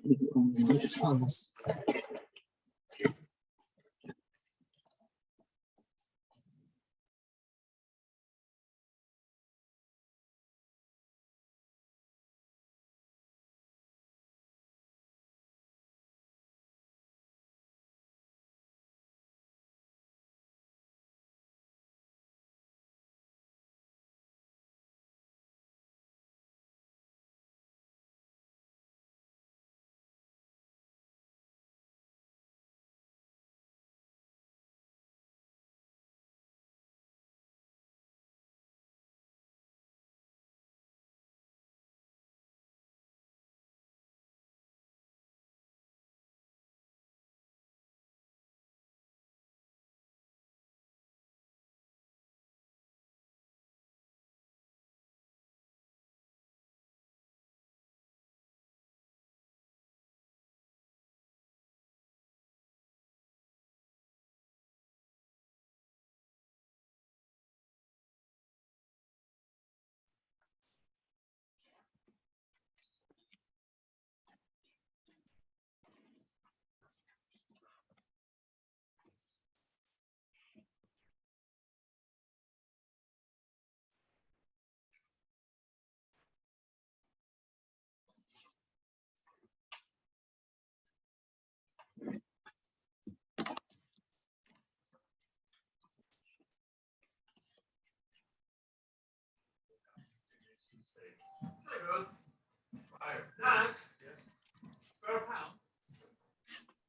It's on this.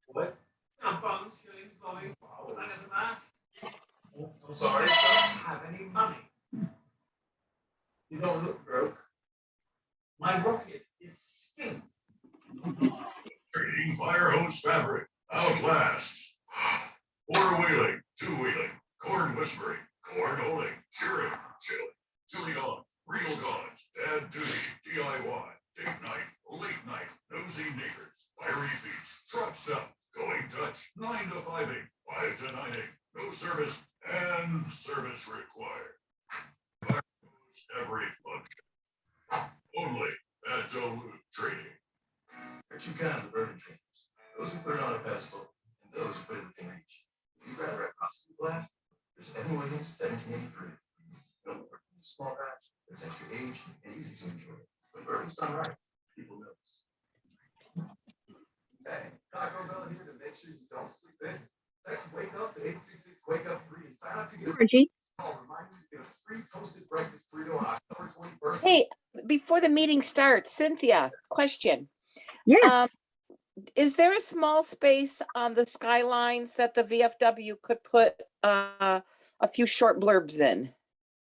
What? Pounds, shillings, going. That doesn't matter. I'm sorry, I don't have any money. you don't look broke. My rocket is skint. Trading fire hose fabric, outlast. Four wheeling, two wheeling, corn whispering, corn holding, cheering, chili on, real gods, dad duty, DIY, date night, late night, nosy neighbors, fiery feats, truck stop, going Dutch, 9 to 5 8, 5 to 9 8, no service and service required. Fire hose every function. Only at Duluth Trading. There are two kinds of urban trainers. Those who put it on a pedestal and those who put it within reach. If you'd rather have constant blast, there's Evan Williams, 1783. No more small batch, there's extra age and easy to enjoy. When bourbon's done right, people notice. Hey, Taco Bell here to make sure you don't sleep in. Text wake up to 866 wake up 3 and sign up to get Margie. remind you to get a free toasted breakfast burrito on October 21st. Hey, before the meeting starts, Cynthia, question. Yes, Is there a small space on the skylines that the VFW could put a few short blurbs in?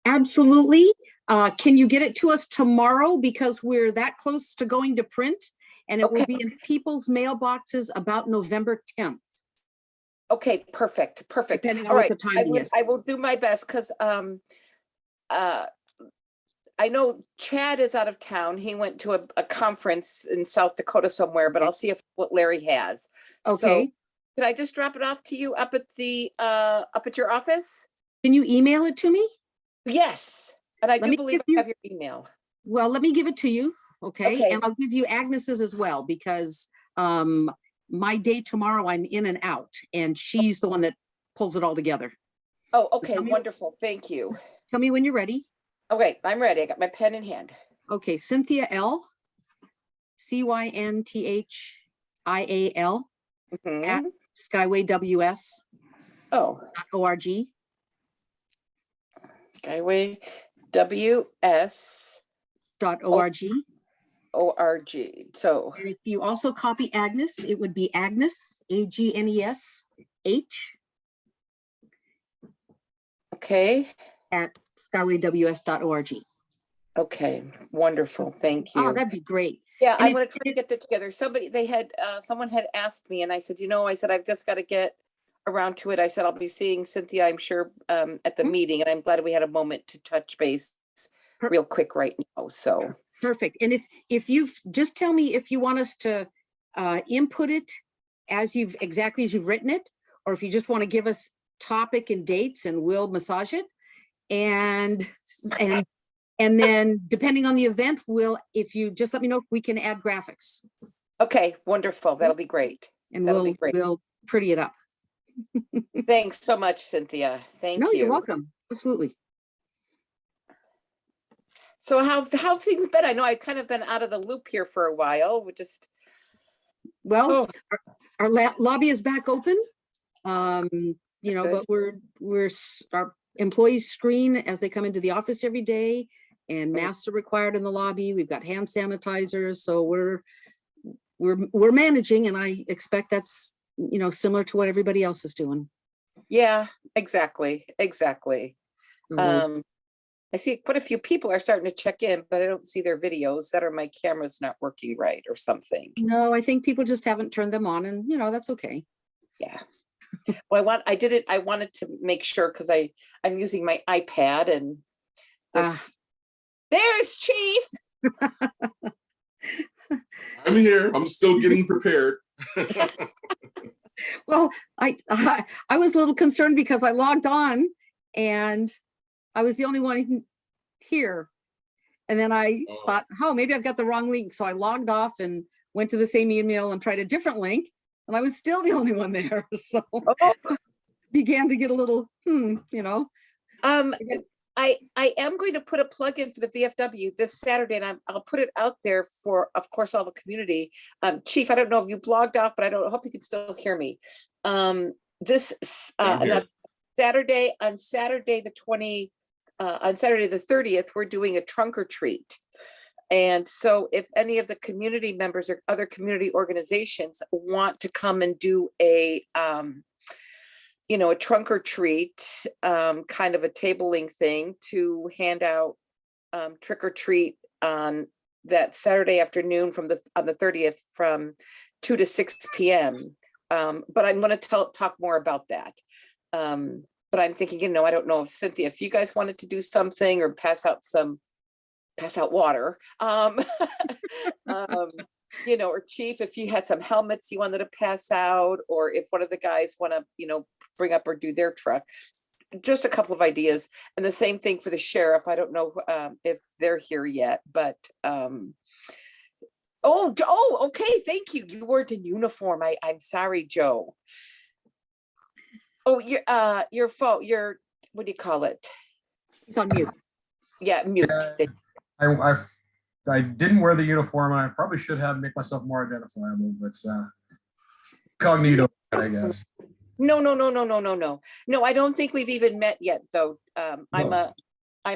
absolutely. Can you get it to us tomorrow? Because we're that close to going to print, and it will Okay. be in people's mailboxes about November 10th. Okay, perfect. Depending on All what right, the timing is. I will do my best because I know Chad is out of town. He went to a conference in South Dakota somewhere, but I'll see if what Larry has. So Okay. can I just drop it off to you up at your office? Can you email it to me? Yes, and I Let do me believe give I you- have your email. Well, let me give it to you. Okay. Okay. And I'll give you Agnes's as well, because my day tomorrow, I'm in and out, and she's the one that pulls it all together. Oh, okay, Tell me- wonderful. Thank you. Tell me when you're ready. Okay, I'm ready. I got my pen in hand. Okay, Cynthia L. CYNTHIAL Mhm. at skywayws.org. Oh, Skyway WS.org. So, And if you also copy Agnes, it would be Agnes, AGNESH okay, at skywayws.org. okay, wonderful. Thank Oh, you. that'd be great. Yeah, and I'm if- gonna try to get that together. Someone had asked me and I said, I've just got to get around to it. I said, I'll be seeing Cynthia, I'm sure, at the Mhm. meeting, and I'm glad we had a moment to touch base Per- real quick right now. So, Perfect. And if you've, just tell me if you want us to input it exactly as you've written it, or if you just want to give us topic and dates and we'll massage it. And then depending on the event, if you just let me know if we can add graphics. Okay, wonderful. That'll be great. And That'll be great. we'll pretty it up. Thanks so much, Cynthia. Thank No, you. you're welcome. Absolutely. So how things been? I know I've kind of been out of the loop here for a while. We just, Well, oh, our lobby is back open. You know, Good. but our employees screen as they come into the office every day, and Right. masks are required in the lobby. We've got hand sanitizers, so we're managing, and I expect that's, you know, similar to what everybody else is doing. yeah, exactly. So, I see quite a few people are starting to check in, but I don't see their videos. That or my camera's not working right or something. no, I think people just haven't turned them on, and you know, that's okay. Yeah. Well, I wanted to make sure because I'm using my iPad and this, there's Chief. I'm here. I'm still getting prepared. Well, I was a little concerned because I logged on and I was the only one here. And then I Oh. thought, oh, maybe I've got the wrong link. So I logged off and went to the same email and tried a different link. And I was still the only one there. So Oh, began to get a little, you know. I am going to put a plug in for the VFW this Saturday, and I'll put it out there for, of course, all the community. Chief, I don't know if you blogged off, but I hope you can still hear me. This I'm here. Saturday, on Saturday the 30th, we're doing a trunk or treat. And so if any of the community members or other community organizations want to come and do a trunk or treat, kind of a tabling thing to hand out trick or treat on that Saturday afternoon on the 30th from 2 to 6 p.m. But I'm going to talk more about that. But I'm thinking, I don't know if Cynthia, if you guys wanted to do something or pass out water, or Chief, if you had some helmets you wanted to pass out, or if one of the guys want to, bring up or do their truck, just a couple of ideas. And the same thing for the sheriff. I don't know if they're here yet, but okay, thank you. You weren't in uniform. I'm sorry, Joe. Oh, your phone, what do you call it? It's on mute. Yeah, mute. I didn't wear the uniform, and I probably should have make myself more identifiable, but cognito, I guess. No. No, I don't think we've even met yet, though. I'm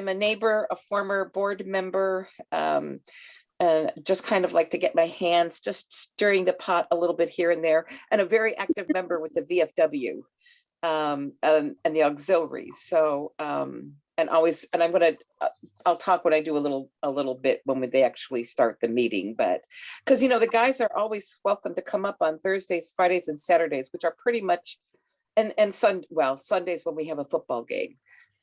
a neighbor, a former board member, and just kind of like to get my hands just stirring the pot a little bit here and there, and a very active member with the VFW and the auxiliaries. So I'll talk when I do a little bit when they actually start the meeting, but because the guys are always welcome to come up on Thursdays, Fridays, and Saturdays, which are pretty much Sundays when we have a football game.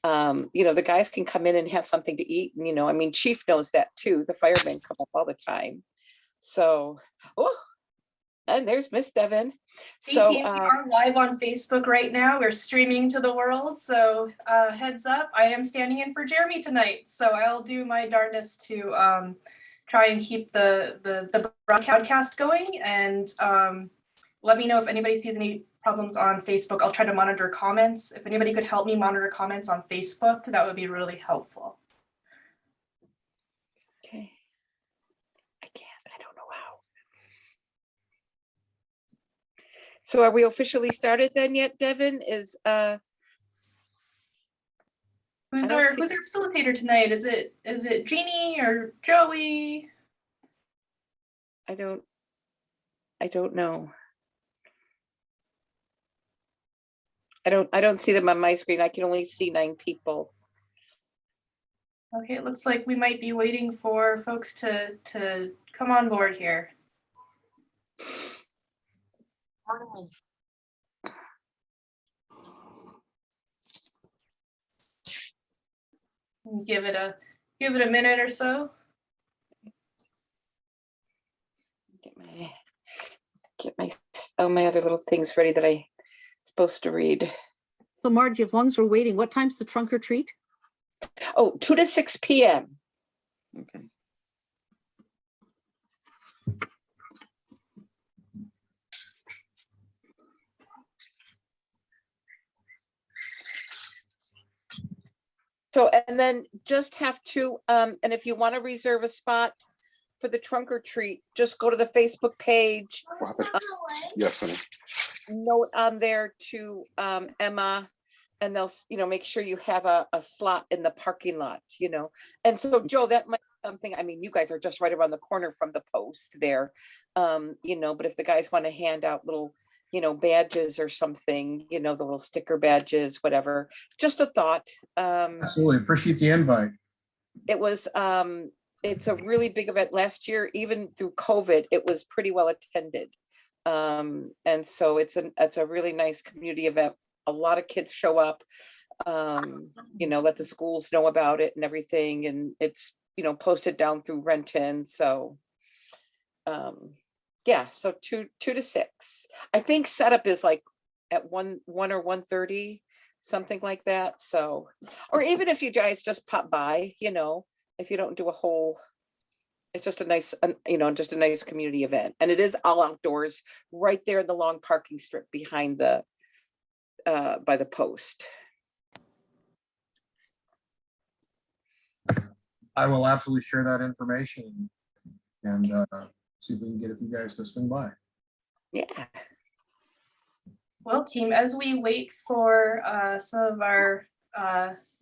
The guys can come in and have something to eat. And, Chief knows that too. The firemen come up all the time. So, and there's Miss Devon. So we are live on Facebook right now. We're streaming to the world. So heads up, I am standing in for Jeremy tonight. So I'll do my darndest to try and keep the broadcast going. And let me know if anybody sees any problems on Facebook. I'll try to monitor comments. If anybody could help me monitor comments on Facebook, that would be really helpful. okay. I don't know how. So are we officially started then yet, Devon? Who's I don't our see- facilitator tonight? Is it Jeannie or Joey? I don't know. I don't see them on my screen. I can only see 9 people. Okay, it looks like we might be waiting for folks to come on board here. Give it a minute or so. Get my other little things ready that I supposed to read. So Margie, as long as we're waiting, what time's the trunk or treat? 2 to 6 p.m. Okay. So, and then just have to, and if you want to reserve a spot for the trunk or treat, just go to the Facebook page, Yes, honey. note on there to Emma, and they'll, make sure you have a slot in the parking lot, And so, Joe, that might be something, I mean, you guys are just right around the corner from the post there, but if the guys want to hand out little, badges or something, the little sticker badges, whatever, just a thought. Absolutely. Appreciate the invite. It was, it's a really big event. Last year, even through COVID, it was pretty well attended. And so it's a really nice community event. A lot of kids show up, let the schools know about it and everything. And it's, posted down through Renton. So, yeah, so 2 to 6. I think setup is like at 1 or 1:30, something like that. So, or even if you guys just pop by, if you don't do a whole, it's just a nice, just a nice community event. And it is all outdoors right there in the long parking strip behind the, by the post. I will absolutely share that information and see if we can get a few guys to swing by. Yeah. Well, team, as we wait for some of our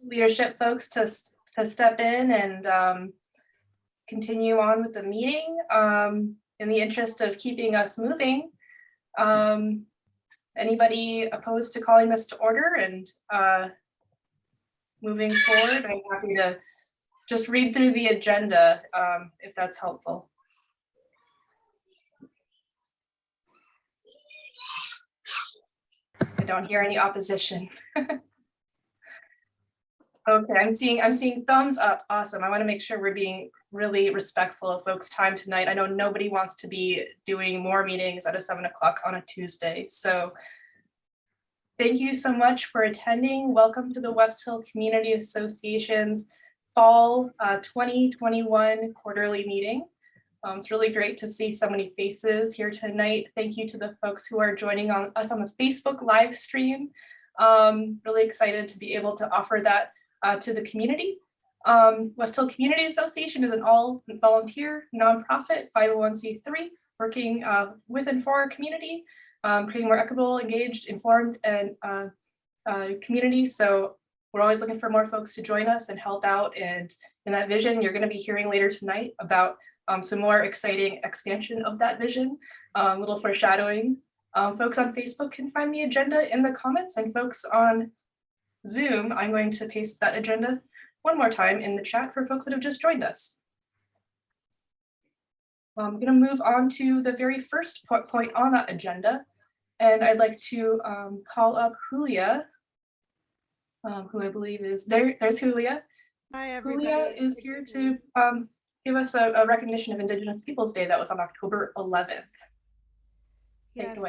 leadership folks to step in and continue on with the meeting, in the interest of keeping us moving, anybody opposed to calling this to order and moving forward? I'm happy to just read through the agenda if that's helpful. I don't hear any opposition. Okay, I'm seeing thumbs up. Awesome. I want to make sure we're being really respectful of folks' time tonight. I know nobody wants to be doing more meetings at 7 o'clock on a Tuesday. So thank you so much for attending. Welcome to the West Hill Community Association's Fall 2021 quarterly meeting. It's really great to see so many faces here tonight. Thank you to the folks who are joining us on the Facebook live stream. Really excited to be able to offer that to the community. West Hill Community Association is an all volunteer nonprofit 501c3 working with and for our community, creating more equitable, engaged, informed, and community. So we're always looking for more folks to join us and help out. And in that vision, you're going to be hearing later tonight about some more exciting expansion of that vision, a little foreshadowing. Folks on Facebook can find the agenda in the comments, and folks on Zoom, I'm going to paste that agenda one more time in the chat for folks that have just joined us. I'm going to move on to the very first point on that agenda, and I'd like to call up Julia, who I believe is there. There's Julia. Hi, everybody. Julia is here to give us a recognition of Indigenous Peoples Day that was on October 11th. Yes,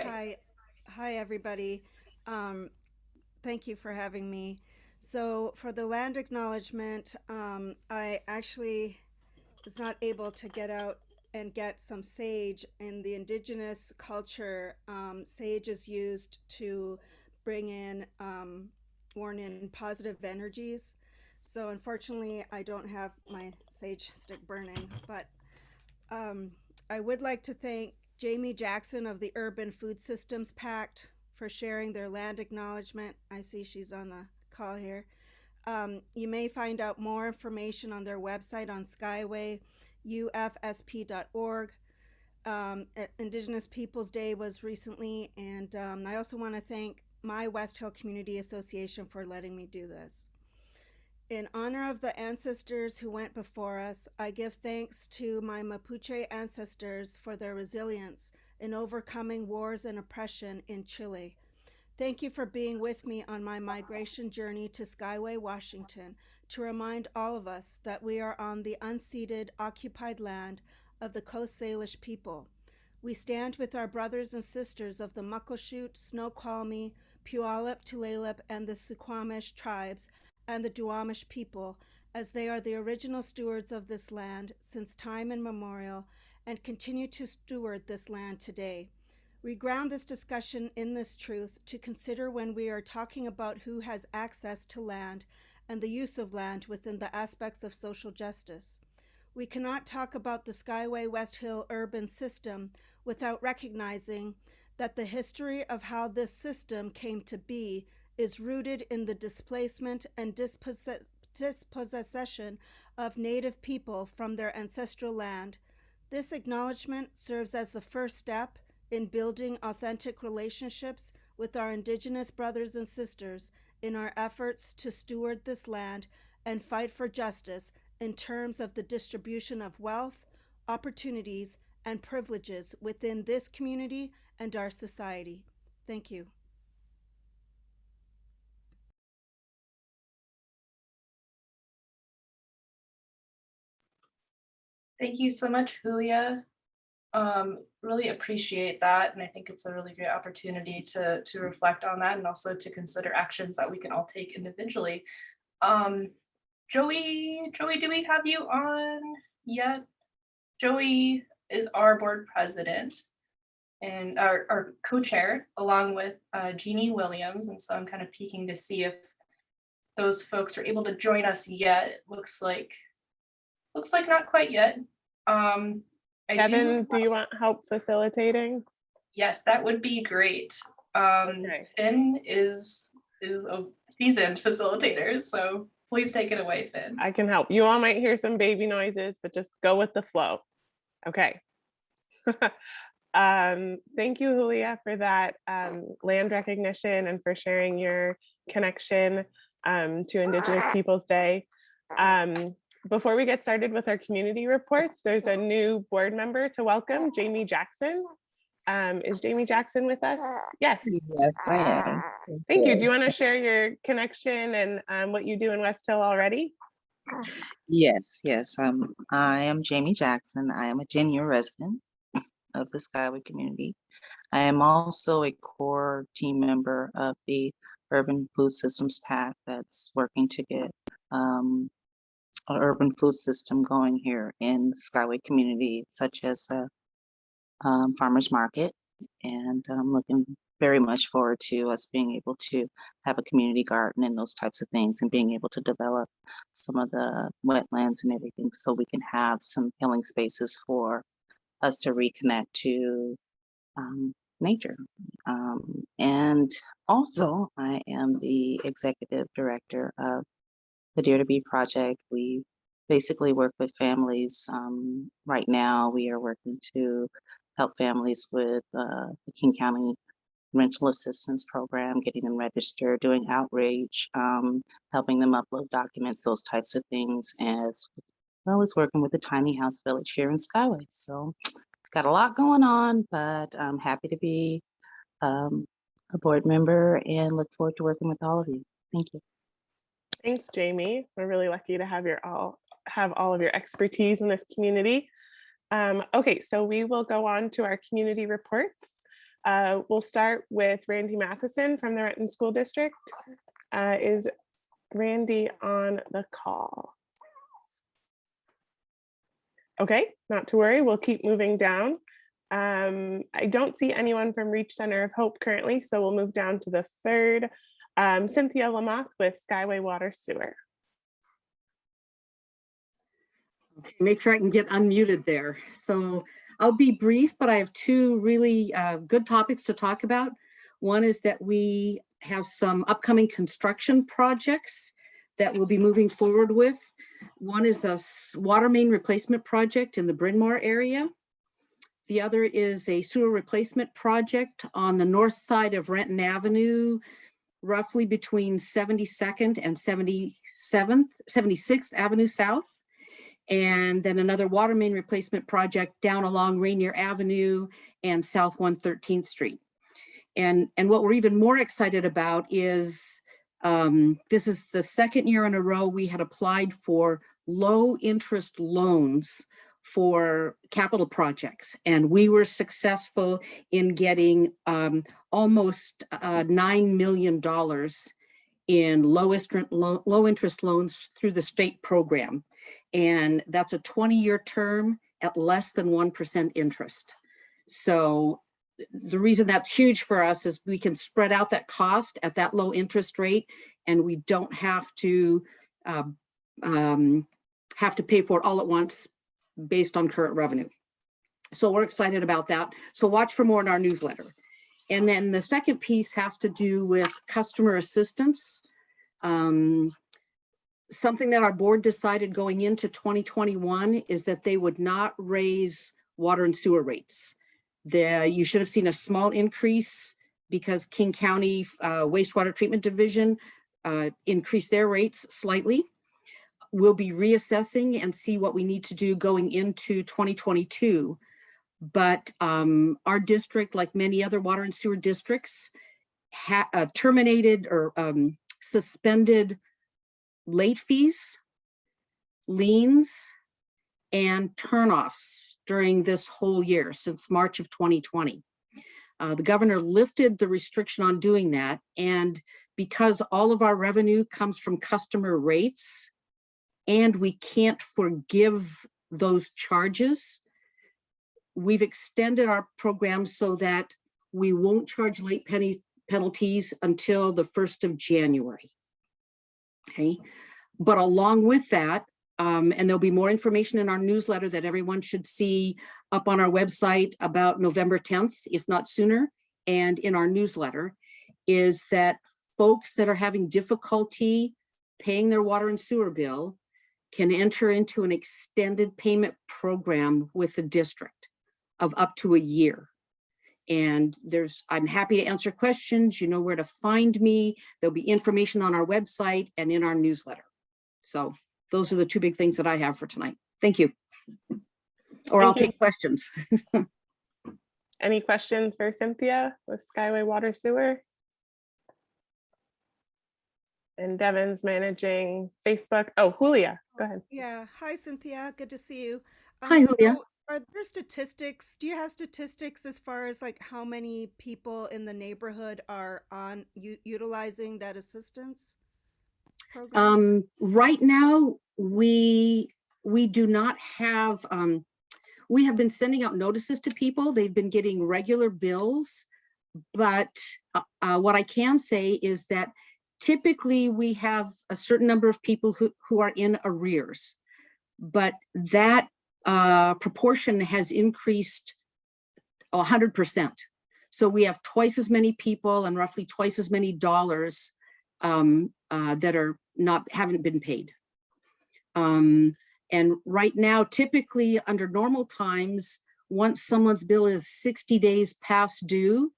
hi everybody. Thank you for having me. So for the land acknowledgement, I actually was not able to get out and get some sage. In the Indigenous culture, sage is used to bring in, warn in positive energies. So unfortunately, I don't have my sage stick burning, but I would like to thank Kahdijah Jackson of the Urban Food Systems Pact for sharing their land acknowledgement. I see she's on the call here. You may find out more information on their website on Skyway, ufsp.org. Indigenous Peoples Day was recently, and I also want to thank my West Hill Community Association for letting me do this. In honor of the ancestors who went before us, I give thanks to my Mapuche ancestors for their resilience in overcoming wars and oppression in Chile. Thank you for being with me on my migration journey to Skyway, Washington, to remind all of us that we are on the unceded, occupied land of the Coast Salish people. We stand with our brothers and sisters of the Muckleshoot, Snoqualmie, Puyallup, Tulalip, and the Suquamish tribes and the Duwamish people, as they are the original stewards of this land since time immemorial and continue to steward this land today. We ground this discussion in this truth to consider when we are talking about who has access to land and the use of land within the aspects of social justice. We cannot talk about the Skyway West Hill urban system without recognizing that the history of how this system came to be is rooted in the displacement and dispossession of Native people from their ancestral land. This acknowledgement serves as the first step in building authentic relationships with our Indigenous brothers and sisters in our efforts to steward this land and fight for justice in terms of the distribution of wealth, opportunities, and privileges within this community and our society. Thank you. Thank you so much, Julia. Really appreciate that. And I think it's a really great opportunity to reflect on that and also to consider actions that we can all take individually. Joey, do we have you on yet? Joey is our board president and our co-chair along with Jeannie Williams. And so I'm kind of peeking to see if those folks are able to join us yet. It looks like not quite yet. Kevin, do you want help facilitating? Yes, that would be great. Okay. Finn is a seasoned facilitator, so please take it away, Finn. I can help. You all might hear some baby noises, but just go with the flow. Okay. Thank you, Julia, for that land recognition and for sharing your connection to Indigenous Peoples Day. Before we get started with our community reports, there's a new board member to welcome, Jamie Jackson. Is Jamie Jackson with us? Yes. Yes, I am. Thank you. Do you want to share your connection and what you do in West Hill already? Yes. I am Jamie Jackson. I am a 10-year resident of the Skyway community. I am also a core team member of the Urban Food Systems PAC that's working to get an urban food system going here in the Skyway community, such as a farmer's market. And I'm looking very much forward to us being able to have a community garden and those types of things, and being able to develop some of the wetlands and everything so we can have some healing spaces for us to reconnect to nature. And also I am the executive director of the Dare to Be project. We basically work with families. Right now we are working to help families with the King County rental assistance program, getting them registered, doing outreach, helping them upload documents, those types of things, as well as working with the tiny house village here in Skyway. So got a lot going on, but I'm happy to be a board member and look forward to working with all of you. Thank you. Thanks, Jamie. We're really lucky to have all of your expertise in this community. Okay, so we will go on to our community reports. We'll start with Randy Matheson from the Renton School District. Is Randy on the call? Okay, not to worry, we'll keep moving down. I don't see anyone from Reach Center of Hope currently, so we'll move down to the third. Cynthia Lamoth with Skyway Water Sewer. Okay, make sure I can get unmuted there. So I'll be brief, but I have two really good topics to talk about. One is that we have some upcoming construction projects that we'll be moving forward with. One is a water main replacement project in the Bryn Mawr area. The other is a sewer replacement project on the north side of Renton Avenue, roughly between 72nd and 76th Avenue South. And then another water main replacement project down along Rainier Avenue and South 113th Street. And what we're even more excited about is this is the second year in a row we had applied for low interest loans for capital projects. And we were successful in getting almost $9 million in low interest loans through the state program. And that's a 20-year term at less than 1% interest. So the reason that's huge for us is we can spread out that cost at that low interest rate, and we don't have to pay for it all at once based on current revenue. So we're excited about that. So watch for more in our newsletter. And then the second piece has to do with customer assistance. Something that our board decided going into 2021 is that they would not raise water and sewer rates. You should have seen a small increase because King County Wastewater Treatment Division increased their rates slightly. We'll be reassessing and see what we need to do going into 2022. But our district, like many other water and sewer districts, terminated or suspended late fees, liens, and turnoffs during this whole year since March of 2020. The governor lifted the restriction on doing that. And because all of our revenue comes from customer rates and we can't forgive those charges, we've extended our program so that we won't charge late penalties until the 1st of January. Okay, but along with that, and there'll be more information in our newsletter that everyone should see up on our website about November 10th, if not sooner, and in our newsletter, is that folks that are having difficulty paying their water and sewer bill can enter into an extended payment program with the district of up to a year. And I'm happy to answer questions. You know where to find me. There'll be information on our website and in our newsletter. So those are the two big things that I have for tonight. Thank you. Or I'll take questions. Any questions for Cynthia with Skyway Water Sewer? And Devin's managing Facebook. Oh, Julia, go ahead. Yeah. Hi, Cynthia. Good to see you. Hi, Julia. Are there statistics? Do you have statistics as far as like how many people in the neighborhood are utilizing that assistance program? Right now, we do not have, we have been sending out notices to people. They've been getting regular bills, but what I can say is that typically we have a certain number of people who are in arrears, but that proportion has increased 100%. So we have twice as many people and roughly twice as many dollars that haven't been paid. And right now, typically under normal times, once someone's bill is 60 days past due,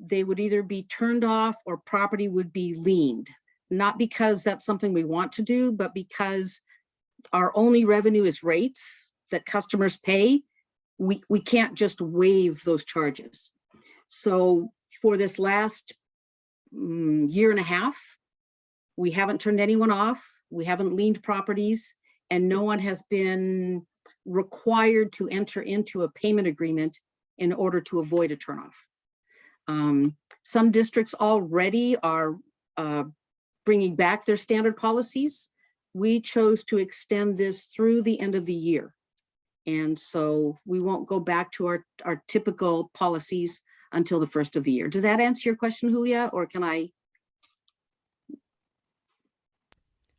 they would either be turned off or property would be liened. Not because that's something we want to do, but because our only revenue is rates that customers pay. We can't just waive those charges. So for this last year and a half, we haven't turned anyone off. We haven't liened properties, and no one has been required to enter into a payment agreement in order to avoid a turnoff. Some districts already are bringing back their standard policies. We chose to extend this through the end of the year. And so we won't go back to our typical policies until the 1st of the year. Does that answer your question, Julia, or can I?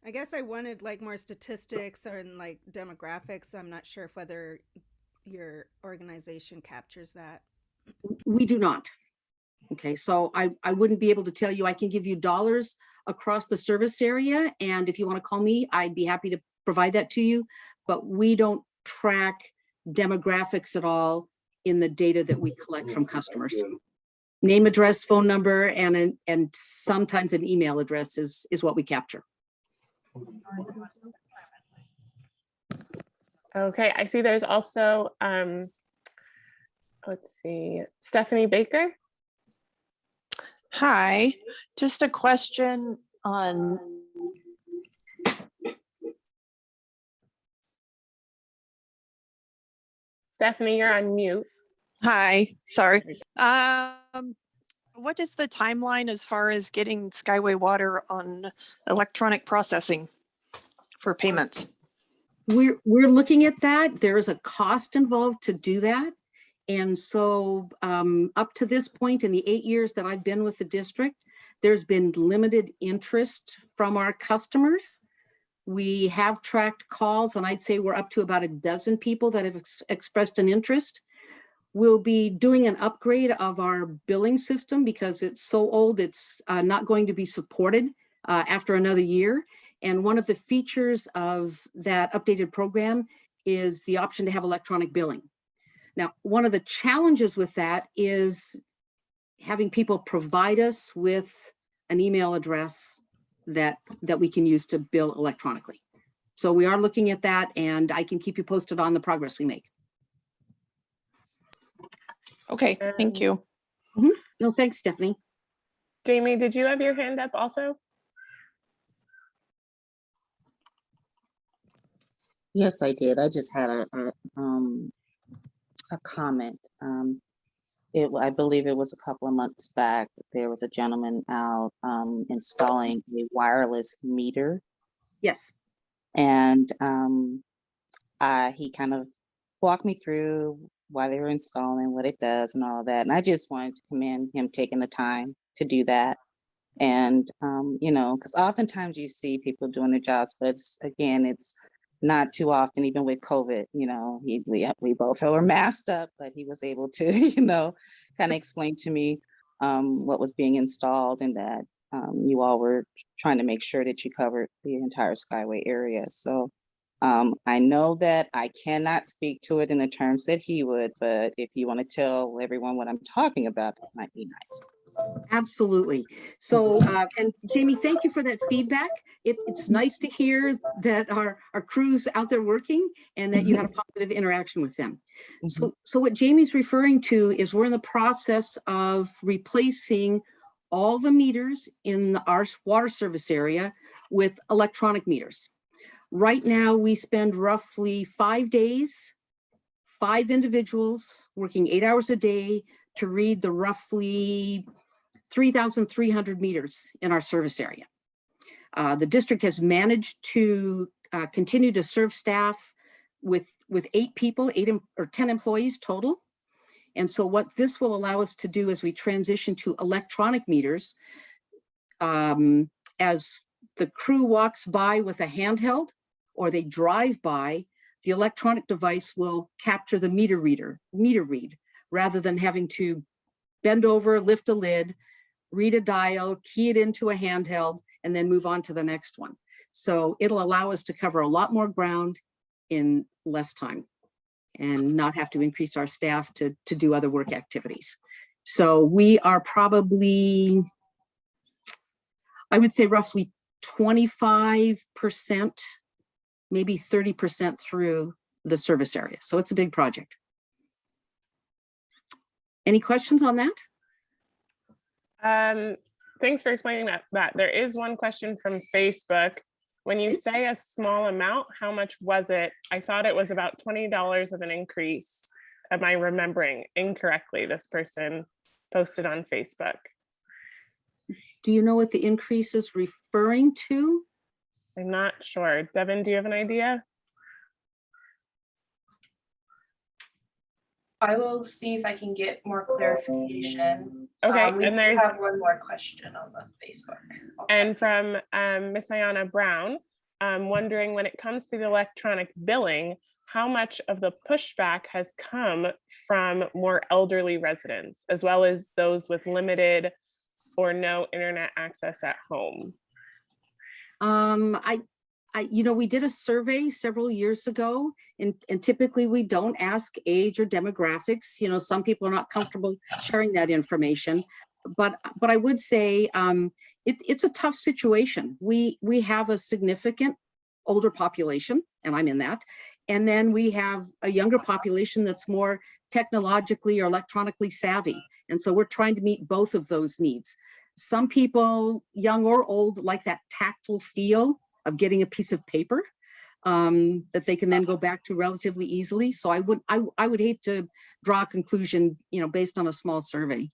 I guess I wanted like more statistics or like demographics. I'm not sure if whether your organization captures that. We do not. Okay, so I wouldn't be able to tell you. I can give you dollars across the service area, and if you want to call me, I'd be happy to provide that to you, but we don't track demographics at all in the data that we collect from customers. Name, address, phone number, and sometimes an email address is what we capture. Okay, I see there's also, let's see, Stephanie Baker. Hi, just a question on Stephanie, you're on mute. Hi, sorry. What is the timeline as far as getting Skyway Water on electronic processing for payments? We're looking at that. There is a cost involved to do that. And so up to this point in the 8 years that I've been with the district, there's been limited interest from our customers. We have tracked calls, and I'd say we're up to about a dozen people that have expressed an interest. We'll be doing an upgrade of our billing system because it's so old, it's not going to be supported after another year. And one of the features of that updated program is the option to have electronic billing. Now, one of the challenges with that is having people provide us with an email address that we can use to bill electronically. So we are looking at that, and I can keep you posted on the progress we make. Okay, thank you. No, thanks, Stephanie. Jamie, did you have your hand up also? Yes, I did. I just had a comment. I believe it was a couple of months back. There was a gentleman out installing a wireless meter, Yes. and he kind of walked me through why they were installing, what it does, and all that. And I just wanted to commend him taking the time to do that. And you know, because oftentimes you see people doing their jobs, but it's not too often, even with COVID, you know, we both were masked up, but he was able to, you know, kind of explain to me what was being installed, and that you all were trying to make sure that you covered the entire Skyway area. So I know that I cannot speak to it in the terms that he would, but if you want to tell everyone what I'm talking about, that might be nice. Absolutely. So, and Jamie, thank you for that feedback. It's nice to hear that our crew's out there working and that you had a positive interaction with them. So what Jamie's referring to is we're in the process of replacing all the meters in our water service area with electronic meters. Right now, we spend roughly 5 days, 5 individuals working 8 hours a day to read the roughly 3,300 meters in our service area. The district has managed to continue to serve staff with 8 people, 10 employees total. And so what this will allow us to do as we transition to electronic meters, as the crew walks by with a handheld or they drive by, the electronic device will capture the meter read, rather than having to bend over, lift a lid, read a dial, key it into a handheld, and then move on to the next one. So it'll allow us to cover a lot more ground in less time and not have to increase our staff to do other work activities. So we are probably, I would say roughly 25%, maybe 30% through the service area. So it's a big project. Any questions on that? Thanks for explaining that. There is one question from Facebook. When you say a small amount, how much was it? I thought it was about $20 of an increase. Am I remembering incorrectly? This person posted on Facebook. Do you know what the increase is referring to? I'm not sure. Devin, do you have an idea? I will see if I can get more clarification. Okay, We and there's have one more question on the Facebook. And from Miss Ayana Brown, wondering, when it comes to the electronic billing, how much of the pushback has come from more elderly residents, as well as those with limited or no internet access at home? You know, we did a survey several years ago, and typically we don't ask age or demographics. You know, some people are not comfortable sharing that information, but I would say it's a tough situation. We have a significant older population, and I'm in that. And then we have a younger population that's more technologically or electronically savvy. And so we're trying to meet both of those needs. Some people, young or old, like that tactile feel of getting a piece of paper that they can then go back to relatively easily. So I would hate to draw a conclusion, you know, based on a small survey.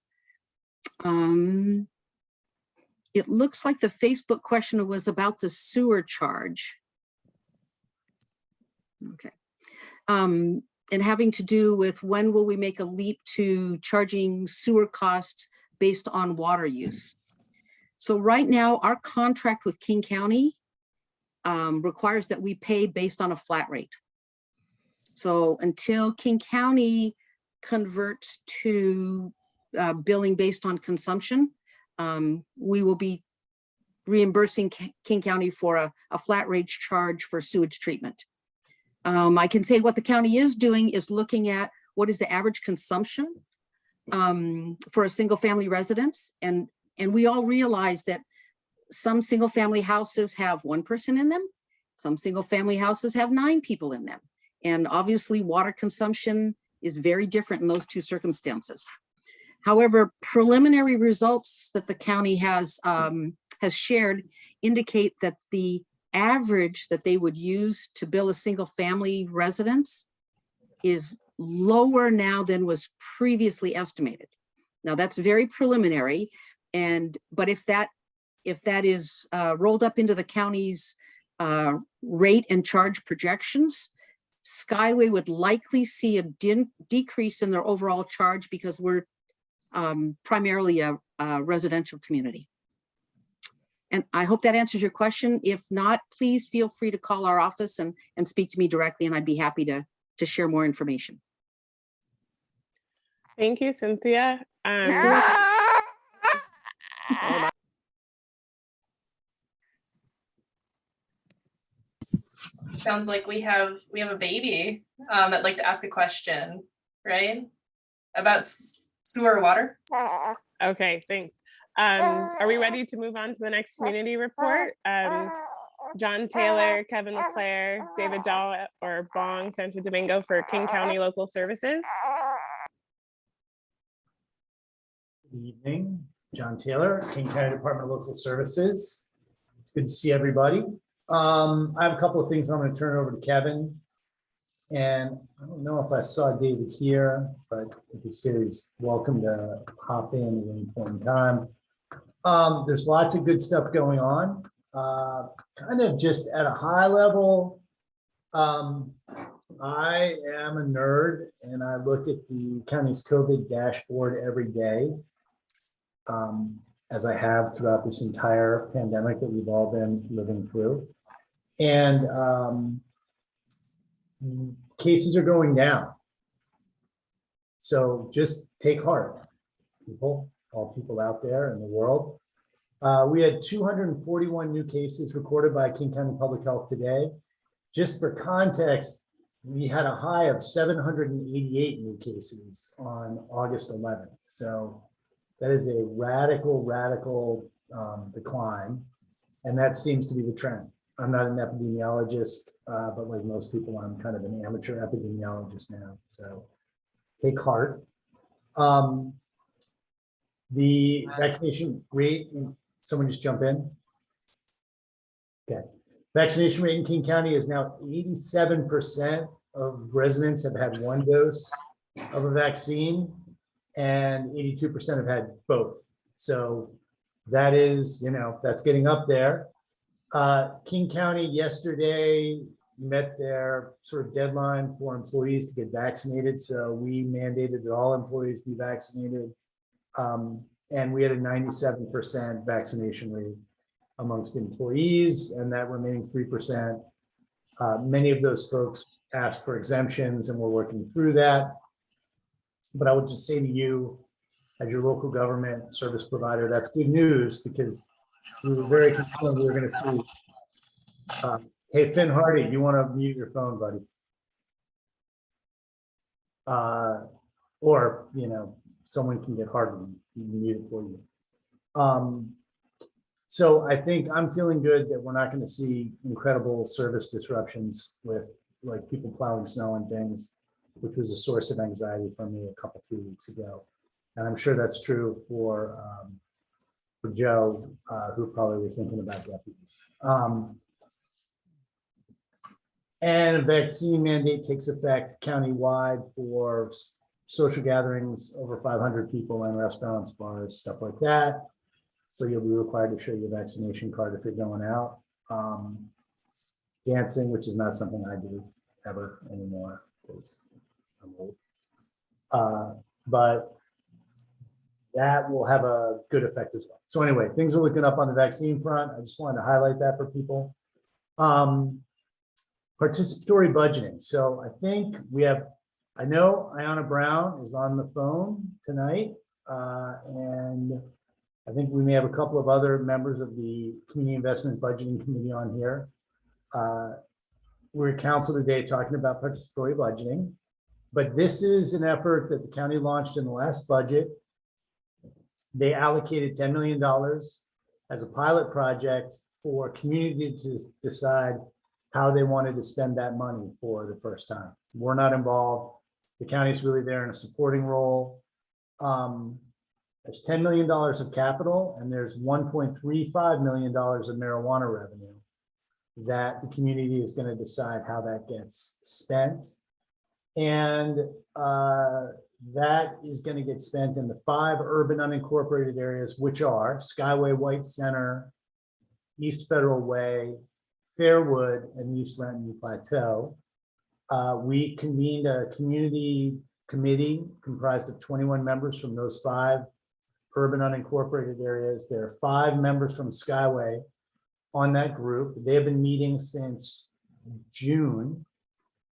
It looks like the Facebook question was about the sewer charge. Okay. and having to do with when will we make a leap to charging sewer costs based on water use. So right now, our contract with King County requires that we pay based on a flat rate. So until King County converts to billing based on consumption, we will be reimbursing King County for a flat rate charge for sewage treatment. I can say what the county is doing is looking at what is the average consumption for a single family residence. And we all realize that some single family houses have one person in them. Some single family houses have 9 people in them. And obviously water consumption is very different in those two circumstances. However, preliminary results that the county has shared indicate that the average that they would use to bill a single family residence is lower now than was previously estimated. Now that's very preliminary, but if that is rolled up into the county's rate and charge projections, Skyway would likely see a decrease in their overall charge because we're primarily a residential community. And I hope that answers your question. If not, please feel free to call our office and speak to me directly, and I'd be happy to share more information. Thank you, Cynthia. Sounds like we have a baby that'd like to ask a question, right? About sewer water. Okay, thanks. Are we ready to move on to the next community report? John Taylor, Kevin LeClaire, David Dahl, or Bong Santo Domingo for King County Local Services. Good evening, John Taylor, King County Department of Local Services. It's good to see everybody. I have a couple of things I'm going to turn over to Kevin. And I don't know if I saw David here, but if he's here, he's welcome to hop in at any point in time. There's lots of good stuff going on. Kind of just at a high level, I am a nerd and I look at the county's COVID dashboard every day, as I have throughout this entire pandemic that we've all been living through. And cases are going down. So just take heart, people, all people out there in the world. We had 241 new cases recorded by King County Public Health today. Just for context, we had a high of 788 new cases on August 11th. So that is a radical decline. And that seems to be the trend. I'm not an epidemiologist, but like most people, I'm kind of an amateur epidemiologist now. So take heart. The vaccination rate, someone just jump in. Okay. Vaccination rate in King County is now 87% of residents have had 1 dose of a vaccine and 82% have had both. So that is, that's getting up there. King County yesterday met their sort of deadline for employees to get vaccinated. So we mandated that all employees be vaccinated. And we had a 97% vaccination rate amongst employees, and that remaining 3%. Many of those folks asked for exemptions and we're working through that. But I would just say to you, as your local government service provider, that's good news because we were very concerned we were going to see. Hey, Finn Hardy, you want to mute your phone, buddy? Or, someone can get Hardy, you can mute it for you. So I think I'm feeling good that we're not going to see incredible service disruptions with like people plowing snow and things, which was a source of anxiety for me a couple, 3 weeks ago. And I'm sure that's true for Joe, who probably was thinking about deputies. And a vaccine mandate takes effect countywide for social gatherings over 500 people in restaurants, bars, stuff like that. So you'll be required to show your vaccination card if you're going out. Dancing, which is not something I do ever anymore, because I'm old. But that will have a good effect as well. So anyway, things are looking up on the vaccine front. I just wanted to highlight that for people. Participatory budgeting. So I think we have, I know Ayanna Brown is on the phone tonight. And I think we may have a couple of other members of the Community Investment Budgeting Committee on here. We're at council today talking about participatory budgeting, but this is an effort that the county launched in the last budget. They allocated $10 million as a pilot project for community to decide how they wanted to spend that money for the first time. We're not involved. The county's really there in a supporting role. There's $10 million of capital and there's $1.35 million of marijuana revenue that the community is going to decide how that gets spent. And that is going to get spent in the 5 urban unincorporated areas, which are Skyway, White Center, East Federal Way, Fairwood, and East Renton Plateau. We convened a community committee comprised of 21 members from those 5 urban unincorporated areas. There are 5 members from Skyway on that group. They have been meeting since June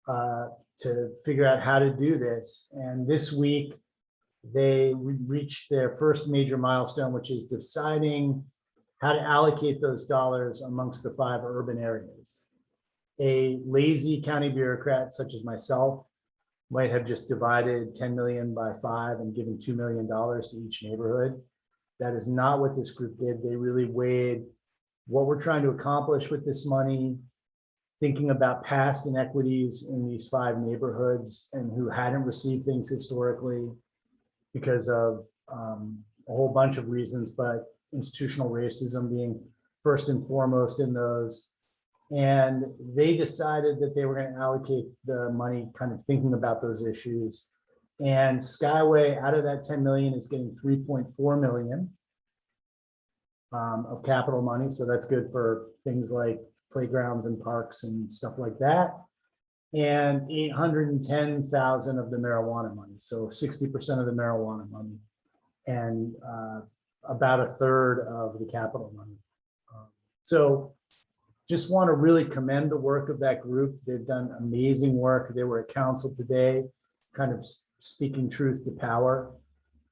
to figure out how to do this. And this week, they reached their first major milestone, which is deciding how to allocate those dollars amongst the 5 urban areas. A lazy county bureaucrat such as myself might have just divided 10 million by 5 and given $2 million to each neighborhood. That is not what this group did. They really weighed what we're trying to accomplish with this money, thinking about past inequities in these 5 neighborhoods and who hadn't received things historically because of a whole bunch of reasons, but institutional racism being first and foremost in those. And they decided that they were going to allocate the money kind of thinking about those issues. And Skyway, out of that 10 million, is getting 3.4 million of capital money. So that's good for things like playgrounds and parks and stuff like that. And 810,000 of the marijuana money. So 60% of the marijuana money and about a third of the capital money. So just want to really commend the work of that group. They've done amazing work. They were at council today, kind of speaking truth to power